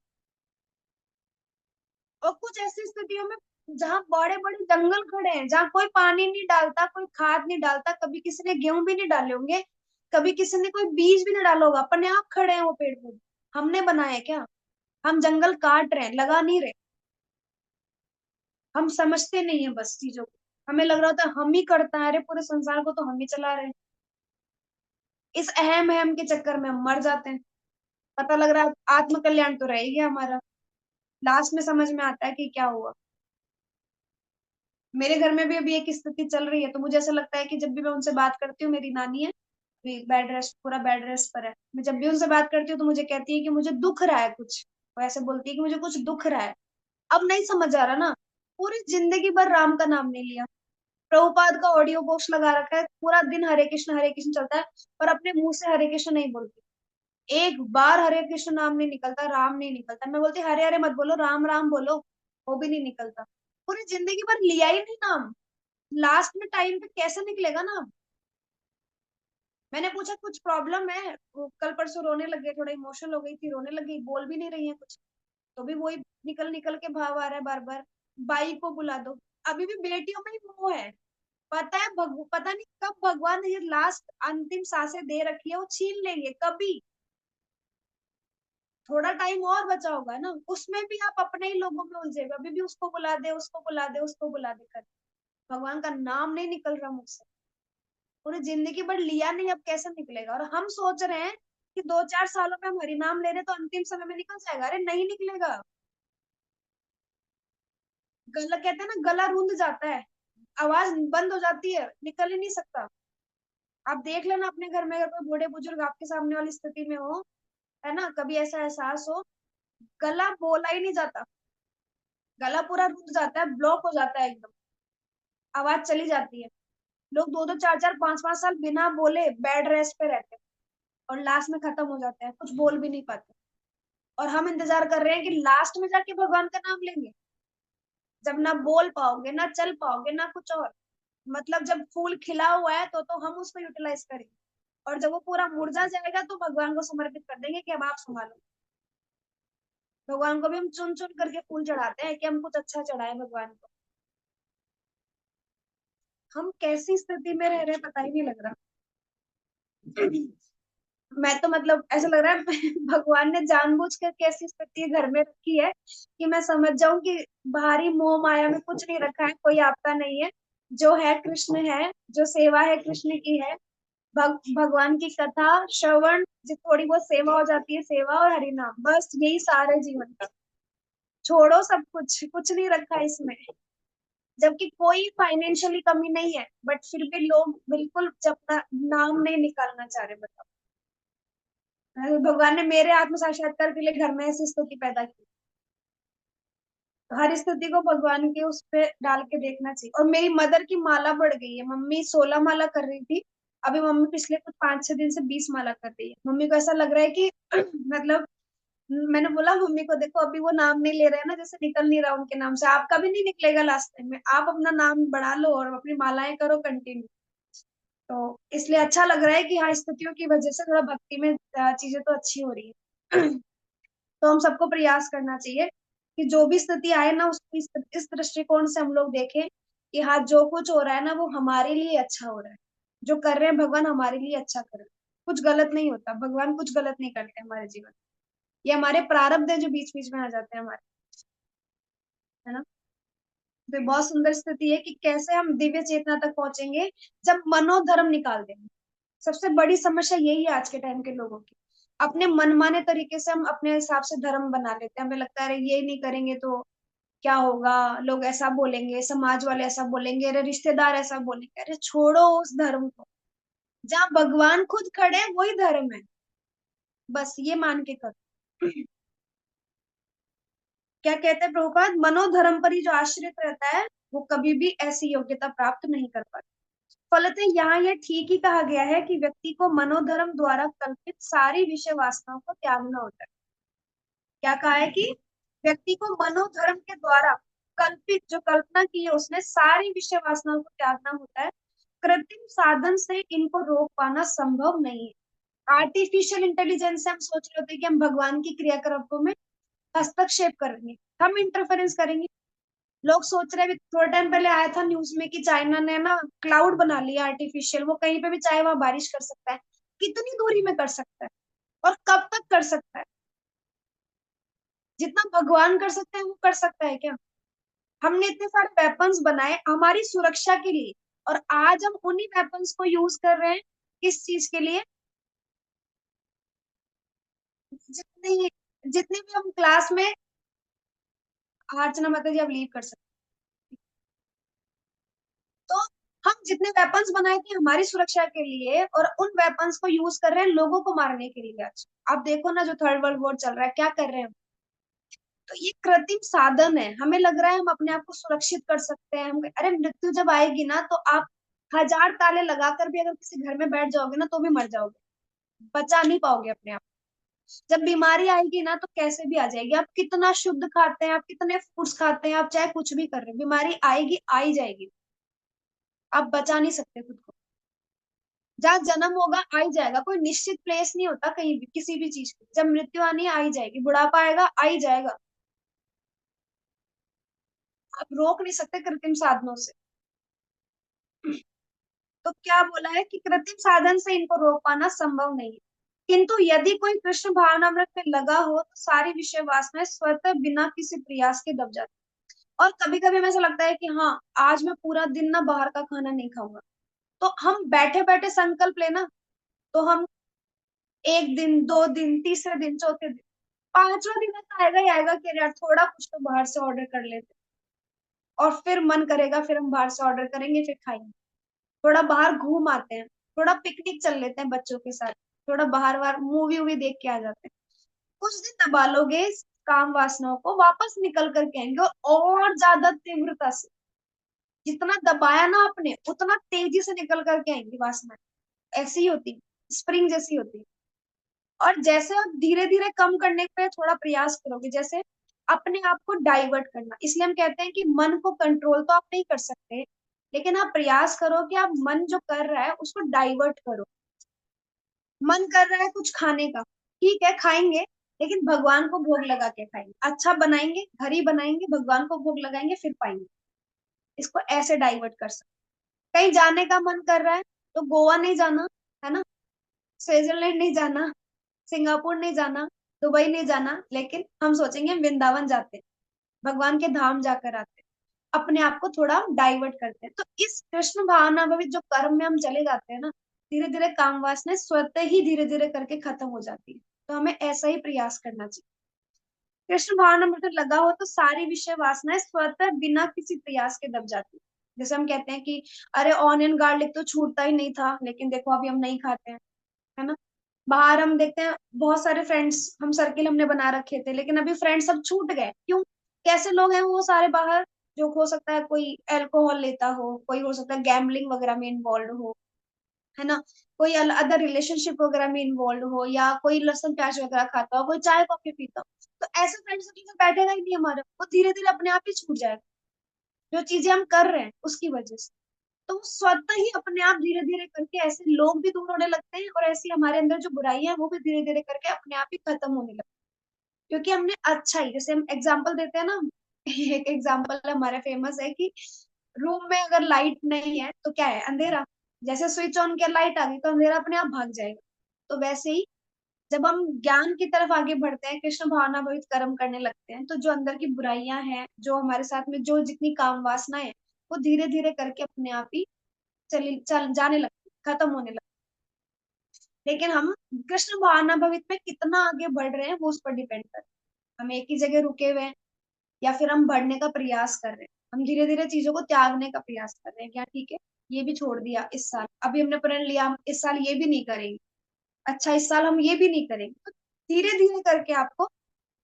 और कुछ ऐसी स्थितियों में जहाँ बड़े बड़े जंगल खड़े हैं, जहाँ कोई पानी नहीं डालता, कोई खाद नहीं डालता, कभी किसी ने गेहूं भी नहीं डाले होंगे, कभी किसी ने कोई बीज भी नहीं डाला होगा, अपने आप खड़े हैं वो पेड़ पौधे। हमने बनाए क्या? हम जंगल काट रहे हैं, लगा नहीं रहे। हम समझते नहीं है बस चीजों को। हमें लग रहा होता है हम ही करता है, अरे पूरे संसार को तो हम ही चला रहे हैं। इस अहम अहम के चक्कर में हम मर जाते हैं। पता लग रहा है आत्म कल्याण तो रह ही गया हमारा, लास्ट में समझ में आता है कि क्या हुआ। मेरे घर में भी अभी एक स्थिति चल रही है, तो मुझे ऐसा लगता है कि जब भी मैं उनसे बात करती हूँ, मेरी नानी है, अभी बेड रेस्ट, पूरा बेड रेस्ट पर है, मैं जब भी उनसे बात करती हूँ तो मुझे कहती है कि मुझे दुख रहा है कुछ। वो ऐसे बोलती है कि मुझे कुछ दुख रहा है। अब नहीं समझ आ रहा ना, पूरी जिंदगी भर राम का नाम नहीं लिया, प्रभुपाद का ऑडियो बुक्स लगा रखा है, पूरा दिन हरे कृष्ण चलता है, और अपने मुंह से हरे कृष्ण नहीं बोलती। एक बार हरे कृष्ण नाम नहीं निकलता, राम नहीं निकलता। मैं बोलती हरे हरे मत बोलो, राम राम बोलो, वो भी नहीं निकलता। पूरी जिंदगी भर लिया ही नहीं नाम, लास्ट में टाइम पे कैसे निकलेगा ना? मैंने पूछा कुछ प्रॉब्लम है? वो कल परसों रोने लग गए, थोड़ा इमोशनल हो गई थी, रोने लग गई, बोल भी नहीं रही है कुछ, तो भी वही निकल निकल के भाव आ रहा है बार बार, बाई को बुला दो। अभी भी बेटियों में ही मोह है। पता है पता नहीं कब भगवान ने ये लास्ट अंतिम सांसें दे रखी है, वो छीन लेंगे कभी। थोड़ा टाइम और बचा होगा ना, उसमें भी आप अपने ही लोगों में उलझे हुए, अभी भी उसको बुला दे, उसको बुला दे, उसको बुला दे कर, भगवान का नाम नहीं निकल रहा मुझसे। पूरी जिंदगी भर लिया नहीं, अब कैसे निकलेगा? और हम सोच रहे हैं कि 2-4 सालों में हम हरिनाम ले रहे तो अंतिम समय में निकल जाएगा। अरे नहीं निकलेगा। गला, कहते हैं ना, गला रूंध जाता है, आवाज बंद हो जाती है, निकल ही नहीं सकता। आप देख लेना अपने घर में, अगर कोई बूढ़े बुजुर्ग आपके सामने वाली स्थिति में हो, है ना, कभी ऐसा एहसास हो, गला बोला ही नहीं जाता, गला पूरा रुक जाता है, ब्लॉक हो जाता है एकदम, आवाज चली जाती है। लोग 2-2 4-4 5-5 साल बिना बोले बेड रेस्ट पे रहते हैं, और लास्ट में खत्म हो जाते हैं, कुछ बोल भी नहीं पाते। और हम इंतजार कर रहे हैं कि लास्ट में जाके भगवान का नाम लेंगे, जब ना बोल पाओगे, ना चल पाओगे, ना कुछ और। मतलब जब फूल खिला हुआ है तो हम उसको यूटिलाइज करेंगे, और जब वो पूरा मुरझा जाएगा तो भगवान को समर्पित कर देंगे कि अब आप संभालो। भगवान को भी हम चुन चुन करके फूल चढ़ाते हैं कि हम कुछ अच्छा चढ़ाए भगवान को। हम कैसी स्थिति में रह रहे हैं पता ही नहीं लग रहा। मैं तो मतलब ऐसा लग रहा है भगवान ने जानबूझ कर कैसी स्थिति घर में रखी है कि मैं समझ जाऊं कि बाहरी मोह माया में कुछ नहीं रखा है, कोई आपका नहीं है, जो है कृष्ण है, जो सेवा है कृष्ण की है। भगवान की कथा श्रवण, जो थोड़ी बहुत सेवा हो जाती है, सेवा और हरिनाम, बस यही सारे जीवन का। छोड़ो सब कुछ, कुछ नहीं रखा इसमें। जबकि कोई फाइनेंशियली कमी नहीं है, बट फिर भी लोग बिल्कुल जब नाम नहीं निकालना चाह रहे, बताओ। भगवान ने मेरे आत्म साक्षात्कार के लिए घर में ऐसी स्थिति पैदा की। तो हर स्थिति को भगवान के उस पे डाल के देखना चाहिए। और मेरी मदर की माला बढ़ गई है, मम्मी 16 माला कर रही थी, अभी मम्मी पिछले कुछ 5-6 दिन से 20 माला कर रही है। मम्मी को ऐसा लग रहा है कि मतलब, मैंने बोला मम्मी को, देखो अभी वो नाम नहीं ले रहे हैं ना, जैसे निकल नहीं रहा उनके नाम से, आपका भी नहीं निकलेगा लास्ट टाइम में, आप अपना नाम बढ़ा लो और अपनी मालाएं करो कंटिन्यू। तो इसलिए अच्छा लग रहा है कि हाँ, स्थितियों की वजह से थोड़ा भक्ति में चीजें तो अच्छी हो रही है। तो हम सबको प्रयास करना चाहिए कि जो भी स्थिति आए ना, उसको इस दृष्टिकोण से हम लोग देखें कि हाँ, जो कुछ हो रहा है ना, वो हमारे लिए अच्छा हो रहा है। जो कर रहे हैं भगवान हमारे लिए अच्छा कर रहे हैं। कुछ गलत नहीं होता, भगवान कुछ गलत नहीं करते हमारे जीवन। ये हमारे प्रारब्ध है जो बीच बीच में आ जाते हैं हमारे, है ना। तो ये बहुत सुंदर स्थिति है कि कैसे हम दिव्य चेतना तक पहुंचेंगे, जब मनोधर्म निकाल देंगे। सबसे बड़ी समस्या यही है आज के टाइम के लोगों की। अपने मनमाने तरीके से हम अपने हिसाब से धर्म बना लेते हैं, हमें लगता है अरे ये नहीं करेंगे तो क्या होगा, लोग ऐसा बोलेंगे, समाज वाले ऐसा बोलेंगे, अरे रिश्तेदार ऐसा बोलेंगे। अरे छोड़ो उस धर्म को, जहाँ भगवान खुद खड़े हैं, वही धर्म है, बस ये मान के करो। क्या कहते हैं प्रभुपाद, मनोधर्म पर ही जो आश्रित रहता है वो कभी भी ऐसी योग्यता प्राप्त नहीं कर पाता। फलतः यहाँ यह ठीक ही कहा गया है कि व्यक्ति को मनोधर्म द्वारा कल्पित सारी विषय वासनाओं को त्यागना होता है। क्या कहा है कि व्यक्ति को मनोधर्म के द्वारा कल्पित, जो कल्पना की है उसने, सारी विषय वासनाओं को त्यागना होता है। कृत्रिम साधन से इनको रोक पाना संभव नहीं है। आर्टिफिशियल इंटेलिजेंस से हम सोच रहे होते हैं कि हम भगवान की क्रियाकलापों में हस्तक्षेप करेंगे, हम इंटरफेरेंस करेंगे। लोग सोच रहे हैं, थोड़ा टाइम पहले आया था न्यूज में कि चाइना ने ना क्लाउड बना लिया आर्टिफिशियल, वो कहीं पे भी चाहे वहां बारिश कर सकता है। कितनी दूरी में कर सकता है और कब तक कर सकता है? जितना भगवान कर सकते हैं वो कर सकता है क्या? हमने इतने सारे वेपन्स बनाए हमारी सुरक्षा के लिए, और आज हम उन्हीं वेपन्स को यूज कर रहे हैं। किस चीज के लिए? जितनी जितनी भी हम क्लास में, अर्चना माता जी आप लीव कर सकते हैं। तो हम जितने वेपन्स बनाए थे हमारी सुरक्षा के लिए, और उन वेपन्स को यूज कर रहे हैं लोगों को मारने के लिए। आज आप देखो ना, जो थर्ड वर्ल्ड वॉर चल रहा है, क्या कर रहे हैं हम। तो ये कृत्रिम साधन है, हमें लग रहा है हम अपने आप को सुरक्षित कर सकते हैं। हम, अरे मृत्यु जब आएगी ना, तो आप हजार ताले लगाकर भी अगर किसी घर में बैठ जाओगे ना, तो भी मर जाओगे, बचा नहीं पाओगे अपने आप। जब बीमारी आएगी ना, तो कैसे भी आ जाएगी। आप कितना शुद्ध खाते हैं, आप कितने फ्रूट्स खाते हैं, आप चाहे कुछ भी कर रहे हैं, बीमारी आएगी, आ ही जाएगी। आप बचा नहीं सकते खुद को। जहाँ जन्म होगा आ ही जाएगा, कोई निश्चित प्लेस नहीं होता कहीं भी किसी भी चीज की। जब मृत्यु आनी है आ ही जाएगी, बुढ़ापा आएगा आ ही जाएगा। आप रोक नहीं सकते कृत्रिम साधनों से। तो क्या बोला है कि कृत्रिम साधन से इनको रोक पाना संभव नहीं है। किंतु यदि कोई कृष्ण भावनामृत में लगा हो तो सारी विषय वासनाएं स्वतः बिना किसी प्रयास के दब जाती। और कभी कभी हमें ऐसा लगता है कि हाँ, आज मैं पूरा दिन ना बाहर का खाना नहीं खाऊंगा। तो हम बैठे बैठे संकल्प लेना, तो हम एक दिन, दो दिन, तीसरे दिन, चौथे दिन, पांचवा दिन ऐसा आएगा ही आएगा कि यार थोड़ा कुछ तो बाहर से ऑर्डर कर लेते। और फिर मन करेगा, फिर हम बाहर से ऑर्डर करेंगे, फिर खाएंगे। थोड़ा बाहर घूम आते हैं, थोड़ा पिकनिक चल लेते हैं बच्चों के साथ, थोड़ा बाहर बाहर मूवी वूवी देख के आ जाते हैं। कुछ दिन दबा लोगे इस काम वासनाओं को, वापस निकल करके आएंगे, और ज्यादा तीव्रता से। जितना दबाया ना आपने, उतना तेजी से निकल करके आएंगी वासनाएं। ऐसी ही होती, स्प्रिंग जैसी होती। और जैसे आप धीरे धीरे कम करने पे थोड़ा प्रयास करोगे, जैसे अपने आप को डाइवर्ट करना, इसलिए हम कहते हैं कि मन को कंट्रोल तो आप नहीं कर सकते, लेकिन आप प्रयास करो कि आप मन जो कर रहा है उसको डाइवर्ट करो। मन कर रहा है कुछ खाने का, ठीक है खाएंगे, लेकिन भगवान को भोग लगा के खाएंगे, अच्छा बनाएंगे, घर ही बनाएंगे, भगवान को भोग लगाएंगे, फिर पाएंगे। इसको ऐसे डाइवर्ट कर सकते। कहीं जाने का मन कर रहा है, तो गोवा नहीं जाना, है ना, स्विट्जरलैंड नहीं जाना, सिंगापुर नहीं जाना, दुबई नहीं जाना, लेकिन हम सोचेंगे हम वृंदावन जाते हैं, भगवान के धाम जाकर आते हैं। अपने आप को थोड़ा डाइवर्ट करते हैं। तो इस कृष्ण भावना में भी जो कर्म में हम चले जाते हैं ना, धीरे धीरे काम वासना स्वतः ही धीरे धीरे करके खत्म हो जाती है। तो हमें ऐसा ही प्रयास करना चाहिए। कृष्ण भावना में तो लगा हो तो सारी विषय वासनाएं स्वतः बिना किसी प्रयास के दब जाती है। जैसे हम कहते हैं कि अरे ऑनियन गार्लिक तो छूटता ही नहीं था, लेकिन देखो अभी हम नहीं खाते हैं, है ना। बाहर हम देखते हैं बहुत सारे फ्रेंड्स, हम सर्किल हमने बना रखे थे, लेकिन अभी फ्रेंड्स सब छूट गए, क्यों? कैसे लोग हैं वो सारे बाहर? जो हो सकता है कोई अल्कोहल लेता हो, कोई हो सकता है गैम्बलिंग वगैरह में इन्वॉल्व हो, है ना, कोई अदर रिलेशनशिप वगैरह में इन्वॉल्व हो, या कोई लहसुन प्याज वगैरह खाता हो, कोई चाय कॉफी पीता हो। तो ऐसे फ्रेंड्स तो बैठेगा ही नहीं हमारा, वो धीरे धीरे अपने आप ही छूट जाएगा, जो चीजें हम कर रहे हैं उसकी वजह से। तो वो स्वतः ही अपने आप धीरे धीरे करके ऐसे लोग भी दूर होने लगते हैं, और ऐसी हमारे अंदर जो बुराइयां है वो भी धीरे धीरे करके अपने आप ही खत्म होने लगती है। क्योंकि हमने अच्छा ही, जैसे हम एग्जाम्पल देते हैं ना, एक एग्जाम्पल हमारा फेमस है कि रूम में अगर लाइट नहीं है तो क्या है? अंधेरा। जैसे स्विच ऑन किया, लाइट आ गई, तो अंधेरा अपने आप भाग जाएगा। तो वैसे ही जब हम ज्ञान की तरफ आगे बढ़ते हैं, कृष्ण भावना भवित कर्म करने लगते हैं, तो जो अंदर की बुराइयां हैं, जो हमारे साथ में जो जितनी काम वासनाएं हैं, वो धीरे धीरे करके अपने आप ही चली चल जाने लगती, खत्म होने लगती। लेकिन हम कृष्ण भावना भवित में कितना आगे बढ़ रहे हैं वो उस पर डिपेंड करता है। हम एक ही जगह रुके हुए हैं, या फिर हम बढ़ने का प्रयास कर रहे हैं, हम धीरे धीरे चीजों को त्यागने का प्रयास कर रहे हैं। क्या ठीक है, ये भी छोड़ दिया इस साल, अभी हमने प्रण लिया हम इस साल ये भी नहीं करेंगे, अच्छा इस साल हम ये भी नहीं करेंगे। तो धीरे धीरे करके आपको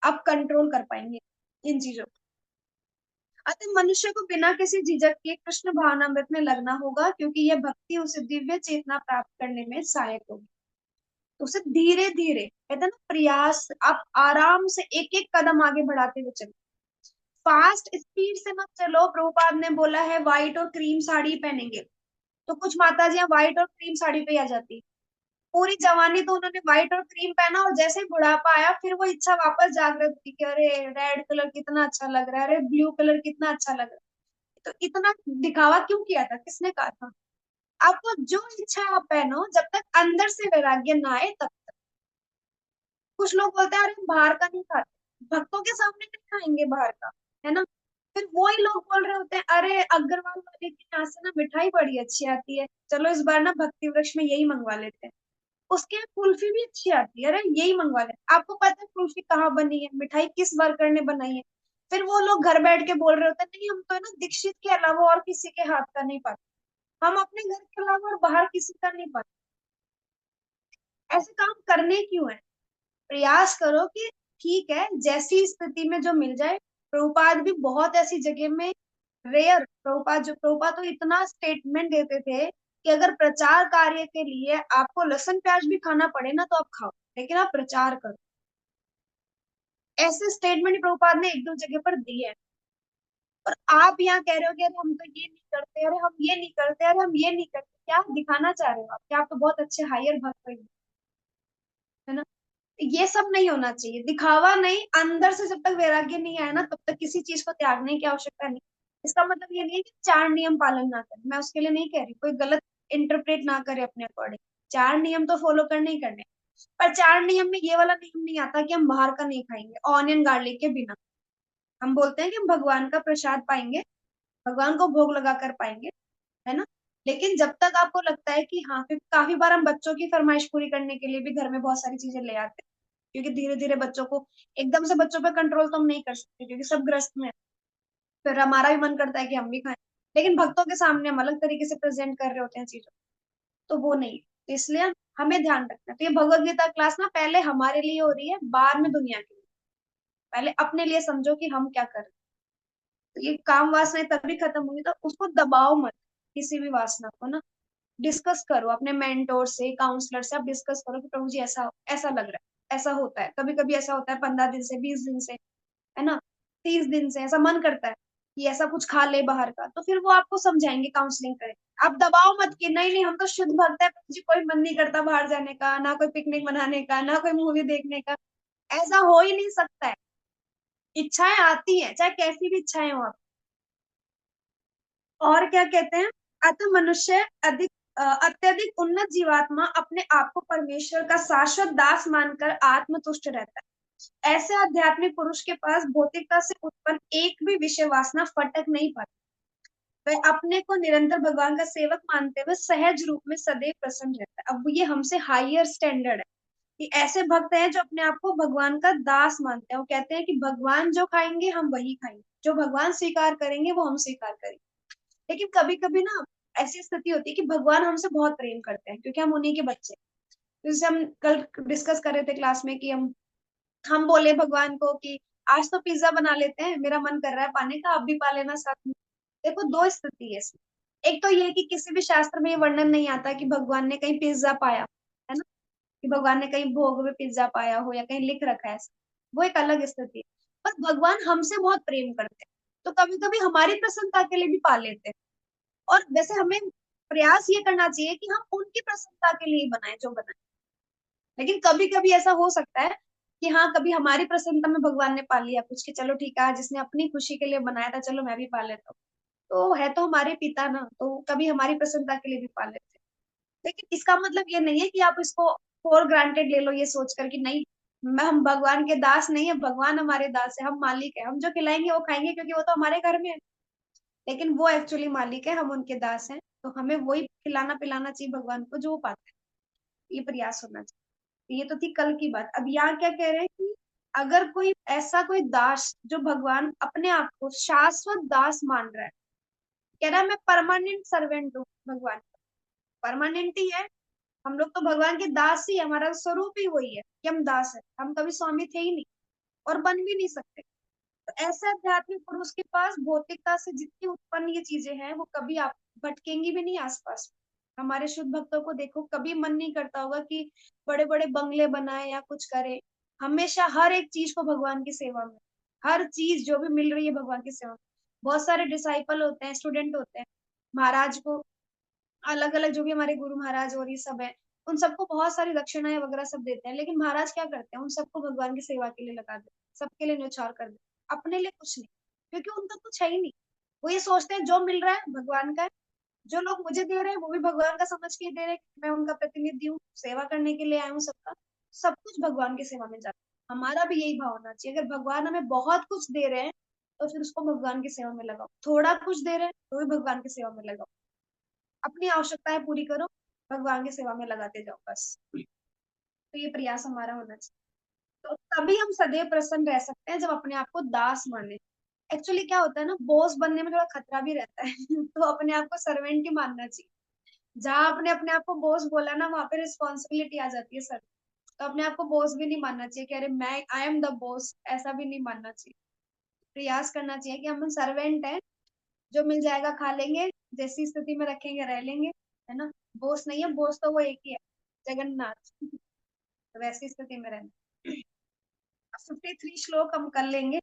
आप कंट्रोल कर पाएंगे इन चीजों को। अतः मनुष्य को बिना किसी झिझक के कृष्ण भावनामृत में लगना होगा, क्योंकि यह भक्ति उसे दिव्य चेतना प्राप्त करने में सहायक होगी। तो उसे धीरे धीरे कहते हैं ना, प्रयास, आप आराम से एक एक कदम आगे बढ़ाते हुए चलो। फास्ट स्पीड से मत चलो। प्रभुपाद ने बोला है व्हाइट और क्रीम साड़ी पहनेंगे, तो कुछ माताजियां व्हाइट और क्रीम साड़ी पे आ जाती। पूरी जवानी तो उन्होंने व्हाइट और क्रीम पहना, और जैसे ही बुढ़ापा आया फिर वो इच्छा वापस जागृत हुई कि अरे रेड कलर कितना अच्छा लग रहा है, अरे ब्लू कलर कितना अच्छा लग रहा है। तो इतना दिखावा क्यों किया था, किसने कहा था? आपको जो इच्छा है आप पहनो, जब तक अंदर से वैराग्य ना आए तब। कुछ लोग बोलते हैं अरे हम बाहर का नहीं खाते, भक्तों के सामने नहीं खाएंगे बाहर का, है ना। फिर वही लोग बोल रहे होते हैं अरे अग्रवाल वाले के यहाँ से ना मिठाई बड़ी अच्छी आती है, चलो इस बार ना भक्ति वृक्ष में यही मंगवा लेते हैं। उसके यहाँ कुल्फी भी अच्छी आती है, अरे यही मंगवा लेते। आपको पता है कुल्फी कहाँ बनी है, मिठाई किस वर्कर ने बनाई है? फिर वो लोग घर बैठ के बोल रहे होते हैं नहीं हम तो है ना दीक्षित के अलावा और किसी के हाथ का नहीं पाते, हम अपने घर के अलावा और बाहर किसी का नहीं पाते। ऐसे काम करने क्यों है? प्रयास करो कि ठीक है जैसी स्थिति में जो मिल जाए। प्रभुपाद भी बहुत ऐसी जगह में, रेयर प्रभुपाद तो इतना स्टेटमेंट देते थे कि अगर प्रचार कार्य के लिए आपको लहसुन प्याज भी खाना पड़े ना तो आप खाओ, लेकिन आप प्रचार करो। ऐसे स्टेटमेंट प्रभुपाद ने एक दो जगह पर दिए हैं। और आप यहाँ कह रहे हो कि अरे हम तो ये नहीं करते, अरे हम ये नहीं करते, अरे हम ये नहीं करते, क्या दिखाना चाह रहे हो आप? क्या आप तो बहुत अच्छे हायर भक्त हो, है ना। ये सब नहीं होना चाहिए, दिखावा नहीं। अंदर से जब तक वैराग्य नहीं आया ना तब तक किसी चीज को त्यागने की आवश्यकता नहीं। इसका मतलब ये नहीं है कि चार नियम पालन ना करें, मैं उसके लिए नहीं कह रही, कोई गलत इंटरप्रेट ना करे अपने अकॉर्डिंग। चार नियम तो फॉलो करने ही करने। पर चार नियम में ये वाला नियम नहीं आता कि हम बाहर का नहीं खाएंगे ऑनियन गार्लिक के बिना। हम बोलते हैं कि हम भगवान का प्रसाद पाएंगे, भगवान को भोग लगा कर पाएंगे, है ना। लेकिन जब तक आपको लगता है कि हाँ, क्योंकि काफी बार हम बच्चों की फरमाइश पूरी करने के लिए भी घर में बहुत सारी चीजें ले आते हैं, क्योंकि धीरे धीरे बच्चों को, एकदम से बच्चों पर कंट्रोल तो हम नहीं कर सकते क्योंकि सब ग्रस्त में है। फिर हमारा भी मन करता है कि हम भी खाएं, लेकिन भक्तों के सामने हम अलग तरीके से प्रेजेंट कर रहे होते हैं चीजों, तो वो नहीं। तो इसलिए हमें ध्यान रखना है। तो ये भगवत गीता क्लास ना पहले हमारे लिए हो रही है, बाद में दुनिया के लिए। पहले अपने लिए समझो कि हम क्या कर रहे हैं। तो ये काम वासनाएं तभी खत्म होंगी, तो उसको दबाओ मत, किसी भी वासना को ना। डिस्कस करो अपने मेंटोर से, काउंसलर से, आप डिस्कस करो कि प्रभु जी ऐसा ऐसा लग रहा है, ऐसा होता है, कभी कभी ऐसा होता है 15 दिन से, 20 दिन से, है ना, 30 दिन से ऐसा मन करता है कि ऐसा कुछ खा ले बाहर का, तो फिर वो आपको समझाएंगे, काउंसलिंग करें। आप दबाओ मत कि नहीं नहीं हम तो शुद्ध भक्त है, प्रभु जी कोई मन नहीं करता बाहर जाने का, ना कोई पिकनिक मनाने का, ना कोई मूवी देखने का। ऐसा हो ही नहीं सकता है। इच्छाएं आती हैं, चाहे कैसी भी इच्छाएं हो आप। और क्या कहते हैं, अतः मनुष्य अत्यधिक उन्नत जीवात्मा अपने आप को परमेश्वर का शाश्वत दास मानकर आत्मतुष्ट रहता है। ऐसे आध्यात्मिक पुरुष के पास भौतिकता से उत्पन्न एक भी विषय वासना फटक नहीं पाती। वह अपने को निरंतर भगवान का सेवक मानते हुए सहज रूप में सदैव प्रसन्न रहता है। अब ये हमसे हायर स्टैंडर्ड है कि ऐसे भक्त हैं जो अपने आप को भगवान का दास मानते हैं। वो कहते हैं कि भगवान जो खाएंगे हम वही खाएंगे, जो भगवान स्वीकार करेंगे वो हम स्वीकार करेंगे। लेकिन कभी कभी ना ऐसी स्थिति होती है कि भगवान हमसे बहुत प्रेम करते हैं क्योंकि हम उन्हीं के बच्चे हैं। जैसे हम कल डिस्कस कर रहे थे क्लास में कि हम बोले भगवान को कि आज तो पिज्जा बना लेते हैं, मेरा मन कर रहा है पाने का, आप भी पा लेना साथ में। देखो दो स्थिति है इसमें। एक तो ये कि किसी भी शास्त्र में ये वर्णन नहीं आता कि भगवान ने कहीं पिज्जा पाया, है ना, कि भगवान ने कहीं भोग में पिज्जा पाया हो या कहीं लिख रखा है ऐसा। वो एक अलग स्थिति है। पर भगवान हमसे बहुत प्रेम करते हैं, तो कभी कभी हमारी प्रसन्नता के लिए भी पा लेते हैं। और वैसे हमें प्रयास ये करना चाहिए कि हम उनकी प्रसन्नता के लिए बनाए जो बनाए। लेकिन कभी कभी ऐसा हो सकता है कि हाँ कभी हमारी प्रसन्नता में भगवान ने पा लिया कुछ, कि चलो ठीक है जिसने अपनी खुशी के लिए बनाया था चलो मैं भी पा लेता हूँ। तो है तो हमारे पिता ना, तो कभी हमारी प्रसन्नता के लिए भी पा लेते हैं। लेकिन इसका मतलब ये नहीं है कि आप इसको फॉर ग्रांटेड ले लो ये सोचकर कि नहीं, मैं हम भगवान के दास नहीं है, भगवान हमारे दास है, हम मालिक है, हम जो खिलाएंगे वो खाएंगे क्योंकि वो तो हमारे घर में है। लेकिन वो एक्चुअली मालिक है, हम उनके दास हैं, तो हमें वही खिलाना पिलाना चाहिए भगवान को जो वो पाते हैं। ये प्रयास होना चाहिए। ये तो थी कल की बात। अब यहाँ क्या कह रहे हैं कि अगर कोई ऐसा कोई दास जो भगवान अपने आप को शाश्वत दास मान रहा है, कह रहा है मैं परमानेंट सर्वेंट हूँ भगवान का, परमानेंट ही है, हम लोग तो भगवान के दास ही, हमारा स्वरूप ही वही है कि हम दास है, हम कभी स्वामी थे ही नहीं और बन भी नहीं सकते। तो ऐसे आध्यात्मिक पुरुष के पास भौतिकता से जितनी उत्पन्न ये चीजें हैं वो कभी आप भटकेंगी भी नहीं आसपास। हमारे शुद्ध भक्तों को देखो, कभी मन नहीं करता होगा कि बड़े बड़े बंगले बनाए या कुछ करे। हमेशा हर एक चीज को भगवान की सेवा में, हर चीज जो भी मिल रही है भगवान की सेवा में। बहुत सारे डिसाइपल होते हैं, स्टूडेंट होते हैं, महाराज को अलग अलग, जो भी हमारे गुरु महाराज और ये सब है, उन सबको बहुत सारी दक्षिणाएं वगैरह सब देते हैं, लेकिन महाराज क्या करते हैं, उन सबको भगवान की सेवा के लिए लगा देते हैं, सबके लिए न्यौछावर कर देते हैं, अपने लिए कुछ नहीं, क्योंकि उनका कुछ है ही नहीं। वो ये सोचते हैं जो मिल रहा है भगवान का है, जो लोग मुझे दे रहे हैं वो भी भगवान का समझ के दे रहे हैं, मैं उनका प्रतिनिधि हूँ, सेवा करने के लिए आया हूँ सबका। सब कुछ भगवान की सेवा में जाता है। हमारा भी यही भाव होना चाहिए, अगर भगवान हमें बहुत कुछ दे रहे हैं तो फिर उसको भगवान की सेवा में लगाओ, थोड़ा कुछ दे रहे हैं तो भी भगवान की सेवा में लगाओ, अपनी आवश्यकताएं पूरी करो, भगवान की सेवा में लगाते जाओ बस। तो ये प्रयास हमारा होना चाहिए। तो तभी हम सदैव प्रसन्न रह सकते हैं जब अपने आप को दास माने। एक्चुअली क्या होता है ना, बॉस बनने में थोड़ा खतरा भी रहता है तो अपने आप को सर्वेंट ही मानना चाहिए। जहां आपने अपने आप को बॉस बोला ना, वहां पे रिस्पॉन्सिबिलिटी आ जाती है सर। तो अपने आप को बॉस भी नहीं मानना चाहिए कि अरे मैं आई एम द बॉस, ऐसा भी नहीं मानना चाहिए। प्रयास करना चाहिए कि हम सर्वेंट हैं, जो मिल जाएगा खा लेंगे, जैसी स्थिति में रखेंगे रह लेंगे, है ना। बॉस नहीं है, बॉस तो वो एक ही है, जगन्नाथ। तो वैसी स्थिति में रहना। 53 श्लोक हम कर लेंगे।